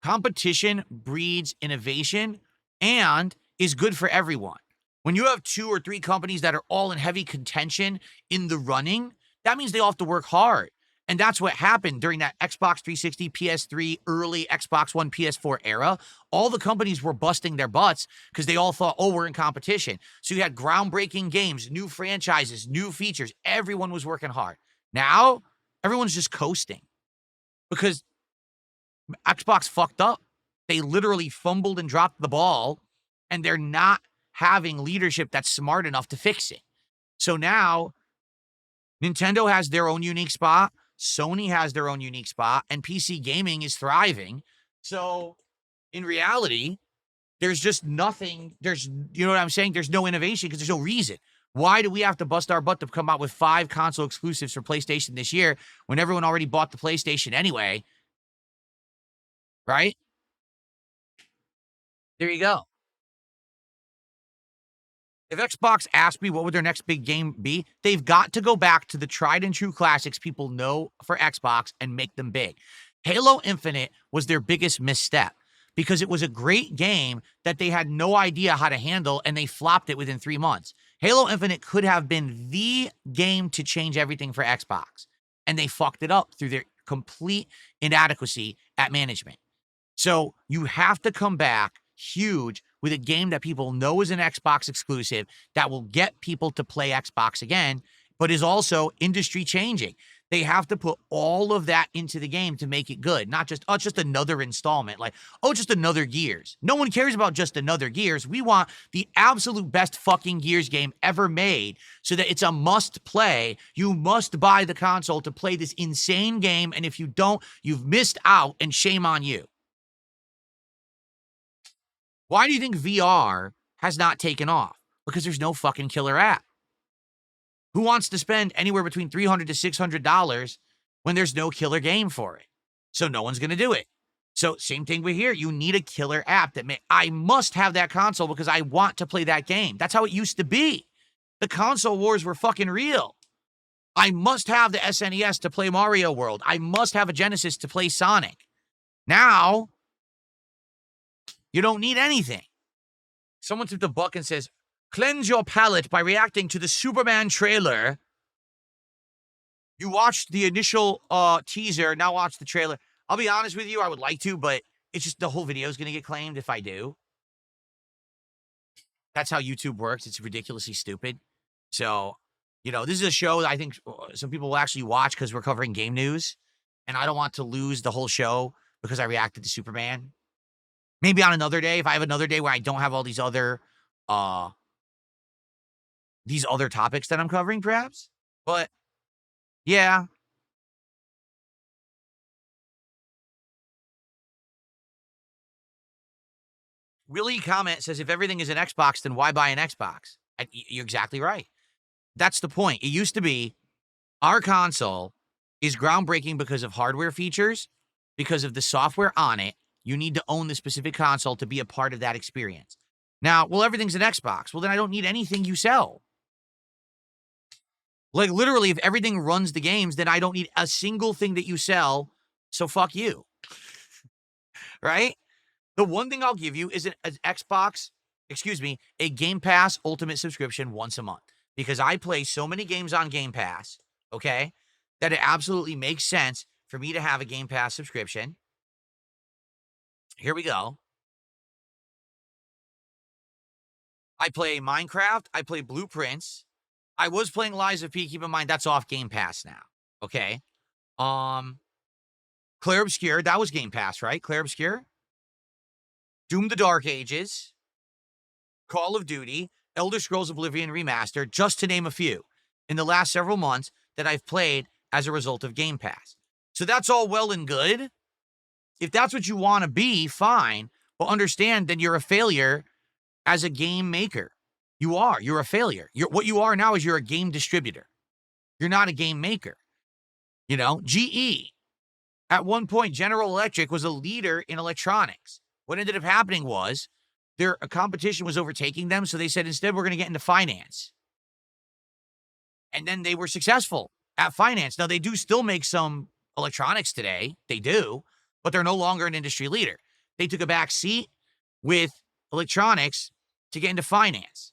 competition breeds innovation and is good for everyone. When you have 2 or 3 companies that are all in heavy contention in the running, that means they all have to work hard. And that's what happened during that Xbox 360, PS3, early Xbox One, PS4 era. All the companies were busting their butts because they all thought, oh, we're in competition. So you had groundbreaking games, new franchises, new features. Everyone was working hard. Now, everyone's just coasting because Xbox fucked up. They literally fumbled and dropped the ball, and they're not having leadership that's smart enough to fix it. So now, Nintendo has their own unique spot. Sony has their own unique spot, and PC gaming is thriving. So, in reality, there's just nothing. You know what I'm saying? There's no innovation because there's no reason. Why do we have to bust our butt to come out with 5 console exclusives for PlayStation this year when everyone already bought the PlayStation anyway? Right? There you go. If Xbox asked me what would their next big game be, they've got to go back to the tried and true classics people know for Xbox and make them big. Halo Infinite was their biggest misstep because it was a great game that they had no idea how to handle and they flopped it within 3 months. Halo Infinite could have been the game to change everything for Xbox, and they fucked it up through their complete inadequacy at management. So you have to come back huge with a game that people know is an Xbox exclusive that will get people to play Xbox again, but is also industry changing. They have to put all of that into the game to make it good, not just, oh, it's just another installment, like, oh, just another Gears. No one cares about just another Gears. We want the absolute best fucking Gears game ever made so that it's a must play. You must buy the console to play this insane game, and if you don't, you've missed out, and shame on you. Why do you think VR has not taken off? Because there's no fucking killer app. Who wants to spend anywhere between $300 to $600 when there's no killer game for it? So no one's going to do it. So same thing with here. You need a killer app I must have that console because I want to play that game. That's how it used to be. The console wars were fucking real. I must have the SNES to play Mario World. I must have a Genesis to play Sonic. Now, you don't need anything. Someone took the buck and says, cleanse your palate by reacting to the Superman trailer. You watched the initial teaser, now watch the trailer. I'll be honest with you, I would like to, but it's just the whole video is going to get claimed if I do. That's how YouTube works. It's ridiculously stupid. So You know, this is a show that I think some people will actually watch because we're covering game news, and I don't want to lose the whole show because I reacted to Superman. Maybe on another day, if I have another day where I don't have all these other topics that I'm covering, perhaps. But yeah, Willie comment says if everything is an Xbox, then why buy an Xbox? You're exactly right. That's the point. It used to be our console is groundbreaking because of hardware features, because of the software on it. You need to own the specific console to be a part of that experience. Now, well, everything's an Xbox. Well, then I don't need anything you sell. Like, literally, if everything runs the games, then I don't need a single thing that you sell. So fuck you. Right? The one thing I'll give you is an Xbox, a Game Pass Ultimate subscription once a month. Because I play so many games on Game Pass, okay, that it absolutely makes sense for me to have a Game Pass subscription. Here we go. I play Minecraft. I play Blueprints. I was playing Lies of P. Keep in mind, that's off Game Pass now, okay? Claire Obscure, that was Game Pass, right? Claire Obscure? Doom the Dark Ages, Call of Duty, Elder Scrolls Oblivion Remastered, just to name a few, in the last several months that I've played as a result of Game Pass. So that's all well and good. If that's what you want to be, fine. But understand then you're a failure as a game maker. You are. You're a failure. What you are now is you're a game distributor. You're not a game maker. You know, GE, at one point, General Electric was a leader in electronics. What ended up happening was a competition was overtaking them, so they said, instead, we're going to get into finance. And then they were successful at finance. Now, they do still make some electronics today. They do, but they're no longer an industry leader. They took a back seat with electronics to get into finance.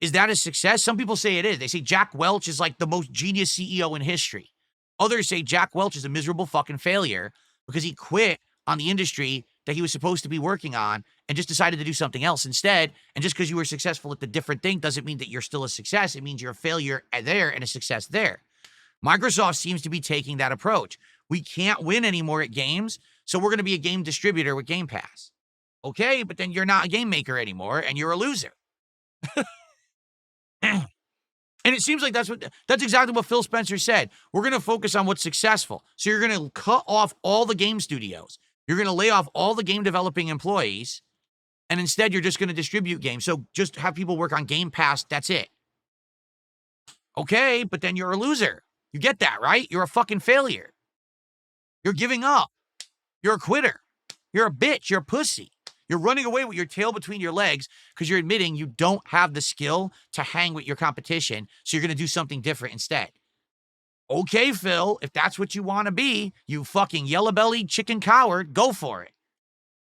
Is that a success? Some people say it is. They say Jack Welch is like the most genius CEO in history. Others say Jack Welch is a miserable fucking failure because he quit on the industry that he was supposed to be working on and just decided to do something else instead. And just because you were successful at the different thing doesn't mean that you're still a success. It means you're a failure there and a success there. Microsoft seems to be taking that approach. We can't win anymore at games, so we're going to be a game distributor with Game Pass. Okay, but then you're not a game maker anymore and you're a loser. And it seems like that's exactly what Phil Spencer said. We're going to focus on what's successful. So you're going to cut off all the game studios. You're going to lay off all the game developing employees. And instead, you're just going to distribute games. So just have people work on Game Pass. That's it. Okay, but then you're a loser. You get that, right? You're a fucking failure. You're giving up. You're a quitter. You're a bitch. You're a pussy. You're running away with your tail between your legs because you're admitting you don't have the skill to hang with your competition, so you're going to do something different instead. Okay, Phil, if that's what you want to be, you fucking yellow-bellied chicken coward, go for it.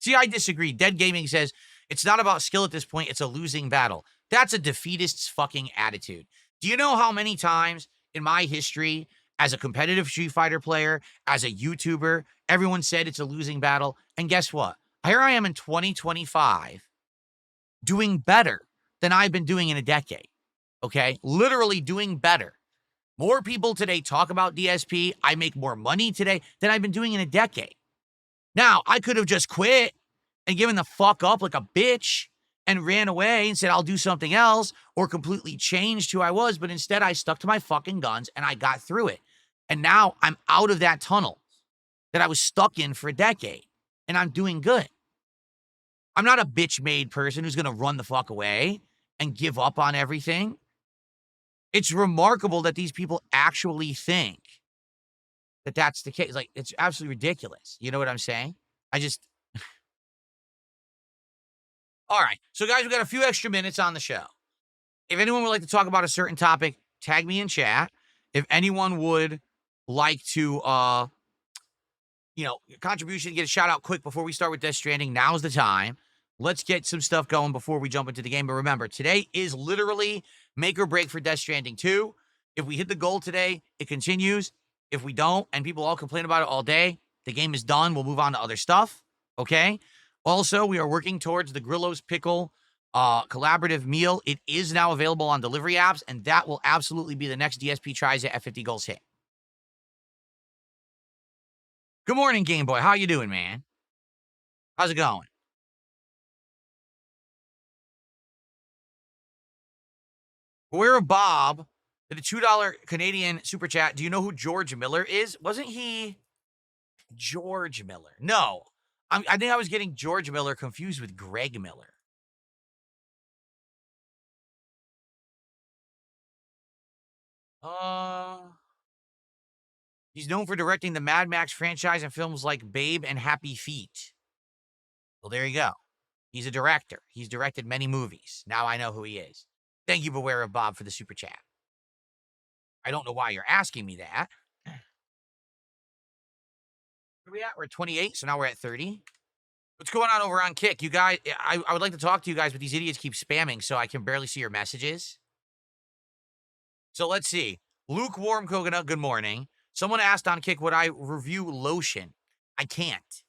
See, I disagree. Dead Gaming says, it's not about skill at this point, it's a losing battle. That's a defeatist's fucking attitude. Do you know how many times in my history, as a competitive Street Fighter player, as a YouTuber, everyone said it's a losing battle? And guess what? Here I am in 2025 doing better than I've been doing in a decade, okay? Literally doing better. More people today talk about DSP. I make more money today than I've been doing in a decade. Now, I could have just quit and given the fuck up like a bitch and ran away and said, I'll do something else, or completely changed who I was, but instead I stuck to my fucking guns and I got through it. And now I'm out of that tunnel that I was stuck in for a decade, and I'm doing good. I'm not a bitch-made person who's going to run the fuck away and give up on everything. It's remarkable that these people actually think that that's the case. Like, it's absolutely ridiculous. You know what I'm saying? All right. So, guys, we got a few extra minutes on the show. If anyone would like to talk about a certain topic, tag me in chat. If anyone would like to, contribution, get a shout out quick before we start with Death Stranding, now's the time. Let's get some stuff going before we jump into the game. But remember, today is literally make or break for Death Stranding 2. If we hit the goal today, it continues. If we don't, and people all complain about it all day, the game is done. We'll move on to other stuff, okay? Also, we are working towards the Grillo's Pickle collaborative meal. It is now available on delivery apps, and that will absolutely be the next DSP tries it at 50 goals hit. Good morning, Game Boy. How you doing, man? How's it going? Beware of Bob did a $2 Canadian super chat. Do you know who George Miller is? Wasn't he George Miller? No. I think I was getting George Miller confused with Greg Miller. He's known for directing the Mad Max franchise and films like Babe and Happy Feet. Well, there you go. He's a director. He's directed many movies. Now I know who he is. Thank you, Beware of Bob, for the super chat. I don't know why you're asking me that. Where are we at? We're at 28, so now we're at 30. What's going on over on Kick? You guys, I would like to talk to you guys, but these idiots keep spamming, so I can barely see your messages. So let's see. Lukewarm Coconut, good morning. Someone asked on Kick, would I review lotion? I can't.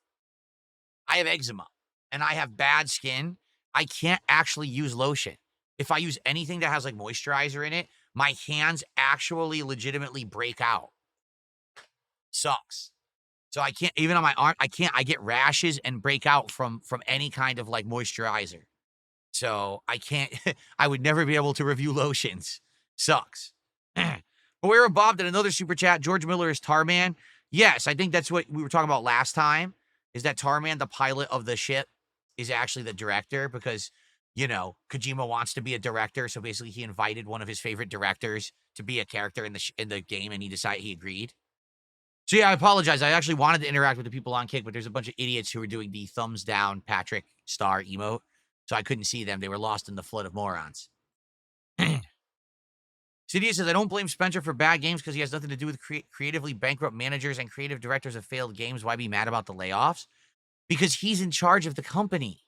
I have eczema, and I have bad skin. I can't actually use lotion. If I use anything that has like moisturizer in it, my hands actually legitimately break out. Sucks. So I can't, even on my arm, I get rashes and break out from any kind of like moisturizer. So I can't, I would never be able to review lotions. Sucks. Beware of Bob did another super chat. George Miller is Tarman. Yes, I think that's what we were talking about last time, is that Tarman, the pilot of the ship, is actually the director because, you know, Kojima wants to be a director. So basically he invited one of his favorite directors to be a character in the game, and he agreed. So yeah, I apologize. I actually wanted to interact with the people on Kick, but there's a bunch of idiots who were doing the thumbs down Patrick Star emote, so I couldn't see them. They were lost in the flood of morons. Cydia says, I don't blame Spencer for bad games because he has nothing to do with creatively bankrupt managers and creative directors of failed games. Why be mad about the layoffs? Because he's in charge of the company.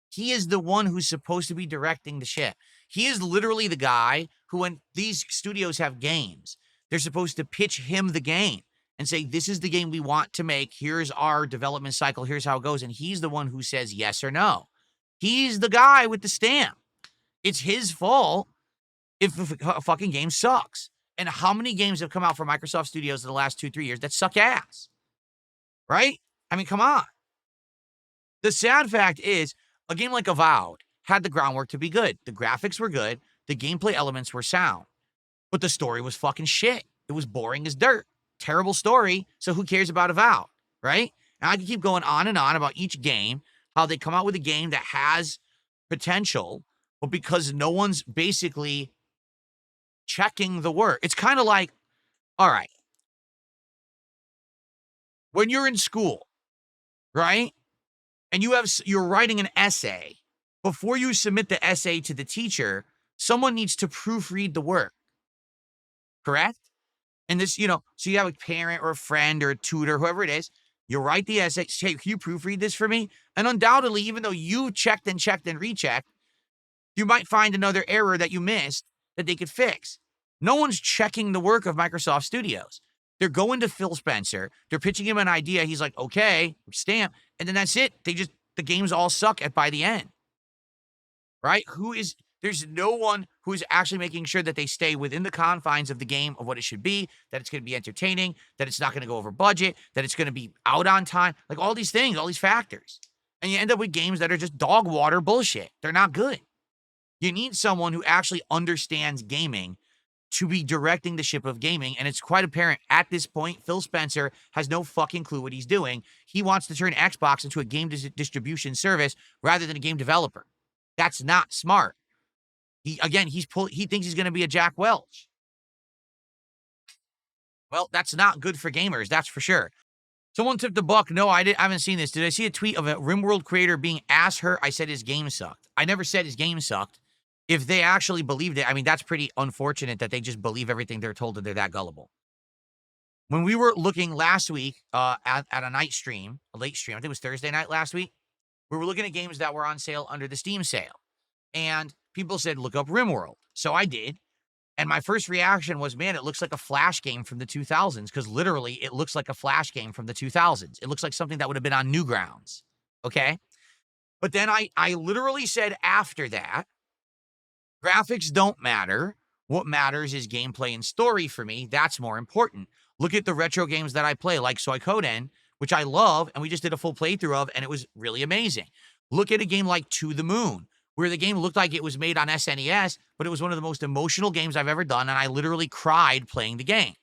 He is the one who's supposed to be directing the ship. He is literally the guy who, when these studios have games, they're supposed to pitch him the game and say, this is the game we want to make. Here's our development cycle. Here's how it goes. And he's the one who says yes or no. He's the guy with the stamp. It's his fault if the fucking game sucks. And how many games have come out from Microsoft Studios in the last 2-3 years that suck ass? Right? I mean, come on. The sad fact is, a game like Avowed had the groundwork to be good. The graphics were good. The gameplay elements were sound. But the story was fucking shit. It was boring as dirt. Terrible story. So who cares about Avowed? Right? And I can keep going on and on about each game, how they come out with a game that has potential, but because no one's basically checking the work. It's kind of like, all right, when you're in school, right? And you're writing an essay. Before you submit the essay to the teacher, someone needs to proofread the work. Correct? And this, you know, so you have a parent or a friend or a tutor, whoever it is, you write the essay, say, can you proofread this for me? And undoubtedly, even though you checked and rechecked, you might find another error that you missed that they could fix. No one's checking the work of Microsoft Studios. They're going to Phil Spencer. They're pitching him an idea. He's like, okay, stamp. And then that's it. The games all suck by the end. Right? There's no one who's actually making sure that they stay within the confines of the game, of what it should be, that it's going to be entertaining, that it's not going to go over budget, that it's going to be out on time, like all these things, all these factors. And you end up with games that are just dog water bullshit. They're not good. You need someone who actually understands gaming to be directing the ship of gaming. And it's quite apparent at this point, Phil Spencer has no fucking clue what he's doing. He wants to turn Xbox into a game distribution service rather than a game developer. That's not smart. He thinks he's going to be a Jack Welch. Well, that's not good for gamers, that's for sure. Someone tipped the buck. No, I haven't seen this. Did I see a tweet of a RimWorld creator being asked her? I said his game sucked. I never said his game sucked. If they actually believed it, I mean, that's pretty unfortunate that they just believe everything they're told and they're that gullible. When we were looking last week at a night stream, a late stream, I think it was Thursday night last week, we were looking at games that were on sale under the Steam sale. And people said, look up RimWorld. So I did. And my first reaction was, man, it looks like a Flash game from the 2000s, because literally it looks like a Flash game from the 2000s. It looks like something that would have been on Newgrounds. Okay? But then I literally said after that, graphics don't matter. What matters is gameplay and story for me. That's more important. Look at the retro games that I play, like Suikoden, which I love, and we just did a full playthrough of, and it was really amazing. Look at a game like To the Moon, where the game looked like it was made on SNES, but it was one of the most emotional games I've ever done, and I literally cried playing the game.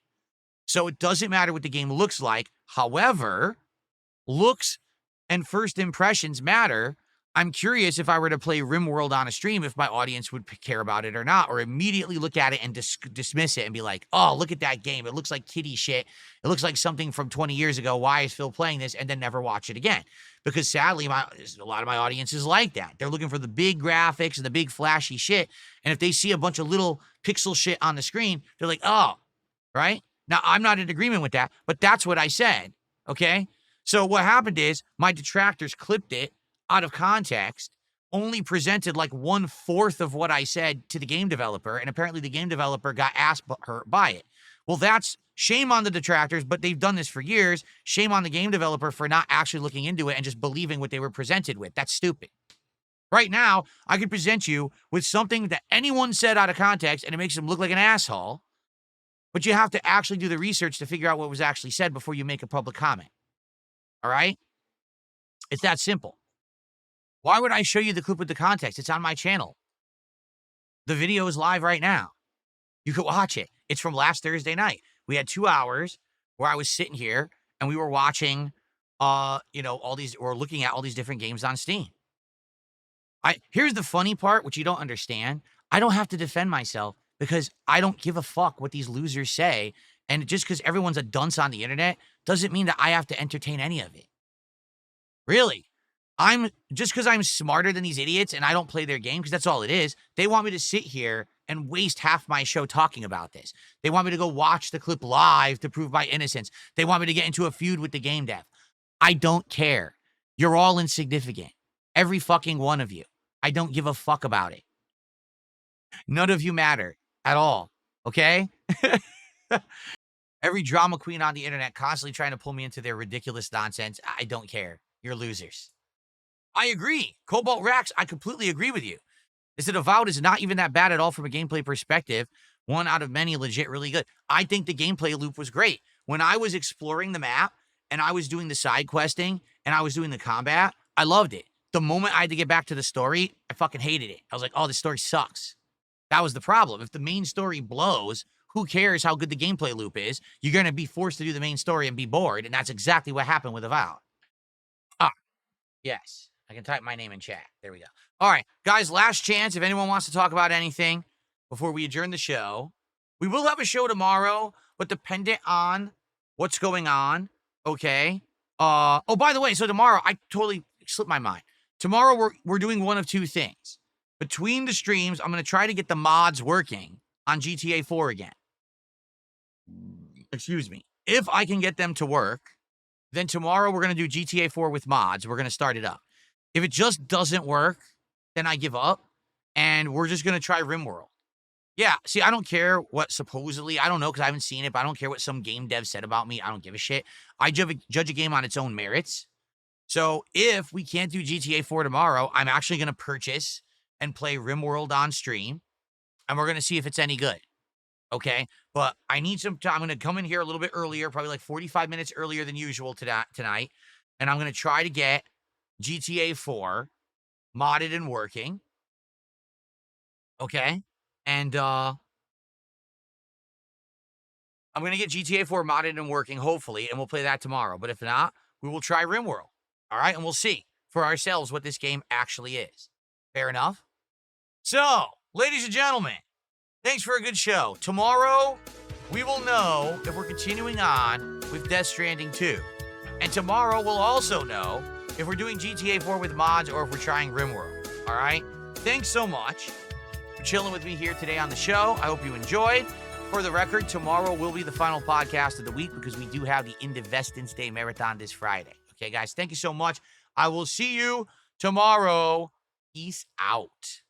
So it doesn't matter what the game looks like. However, looks and first impressions matter. I'm curious if I were to play RimWorld on a stream, if my audience would care about it or not, or immediately look at it and dismiss it and be like, oh, look at that game. It looks like kiddie shit. It looks like something from 20 years ago. Why is Phil playing this? And then never watch it again. Because sadly, a lot of my audience is like that. They're looking for the big graphics and the big flashy shit. And if they see a bunch of little pixel shit on the screen, they're like, oh, right? Now, I'm not in agreement with that, but that's what I said, okay? So what happened is my detractors clipped it out of context, only presented like 1/4 of what I said to the game developer, and apparently the game developer got ass hurt by it. Well, that's shame on the detractors, but they've done this for years. Shame on the game developer for not actually looking into it and just believing what they were presented with. That's stupid. Right now, I could present you with something that anyone said out of context, and it makes them look like an asshole, but you have to actually do the research to figure out what was actually said before you make a public comment. All right? It's that simple. Why would I show you the clip with the context? It's on my channel. The video is live right now. You could watch it. It's from last Thursday night. We had 2 hours where I was sitting here and we were watching, all these, or looking at all these different games on Steam. Here's the funny part, which you don't understand. I don't have to defend myself because I don't give a fuck what these losers say. And just because everyone's a dunce on the internet doesn't mean that I have to entertain any of it. Really. Just because I'm smarter than these idiots and I don't play their game, because that's all it is, they want me to sit here and waste half my show talking about this. They want me to go watch the clip live to prove my innocence. They want me to get into a feud with the game dev. I don't care. You're all insignificant. Every fucking one of you. I don't give a fuck about it. None of you matter at all, okay? Every drama queen on the internet constantly trying to pull me into their ridiculous nonsense. I don't care. You're losers. I agree. Cobalt Rax, I completely agree with you. Is that Avowed is not even that bad at all from a gameplay perspective. One out of many, legit really good. I think the gameplay loop was great. When I was exploring the map and I was doing the side questing and I was doing the combat, I loved it. The moment I had to get back to the story, I fucking hated it. I was like, oh, this story sucks. That was the problem. If the main story blows, who cares how good the gameplay loop is? You're going to be forced to do the main story and be bored, and that's exactly what happened with Avowed. Ah, yes. I can type my name in chat. There we go. All right, guys, last chance. If anyone wants to talk about anything before we adjourn the show, we will have a show tomorrow, but dependent on what's going on, okay? Oh, by the way, so tomorrow, I totally slipped my mind. Tomorrow, we're doing one of two things. Between the streams, I'm going to try to get the mods working on GTA 4 again. Excuse me. If I can get them to work, then tomorrow we're going to do GTA 4 with mods. We're going to start it up. If it just doesn't work, then I give up, and we're just going to try RimWorld. Yeah, see, I don't care what supposedly, I don't know because I haven't seen it, but I don't care what some game dev said about me. I don't give a shit. I judge a game on its own merits. So if we can't do GTA 4 tomorrow, I'm actually going to purchase and play RimWorld on stream, and we're going to see if it's any good. Okay? But I need some time. I'm going to come in here a little bit earlier, probably like 45 minutes earlier than usual tonight, and I'm going to try to get GTA 4 modded and working. Okay? And I'm going to get GTA 4 modded and working, hopefully, and we'll play that tomorrow. But if not, we will try RimWorld. All right? And we'll see for ourselves what this game actually is. Fair enough? So, ladies and gentlemen, thanks for a good show. Tomorrow, we will know if we're continuing on with Death Stranding 2. And tomorrow, we'll also know if we're doing GTA 4 with mods or if we're trying RimWorld. All right? Thanks so much for chilling with me here today on the show. I hope you enjoyed. For the record, tomorrow will be the final podcast of the week because we do have the Indivestance Day Marathon this Friday. Okay, guys, thank you so much. I will see you tomorrow. Peace out.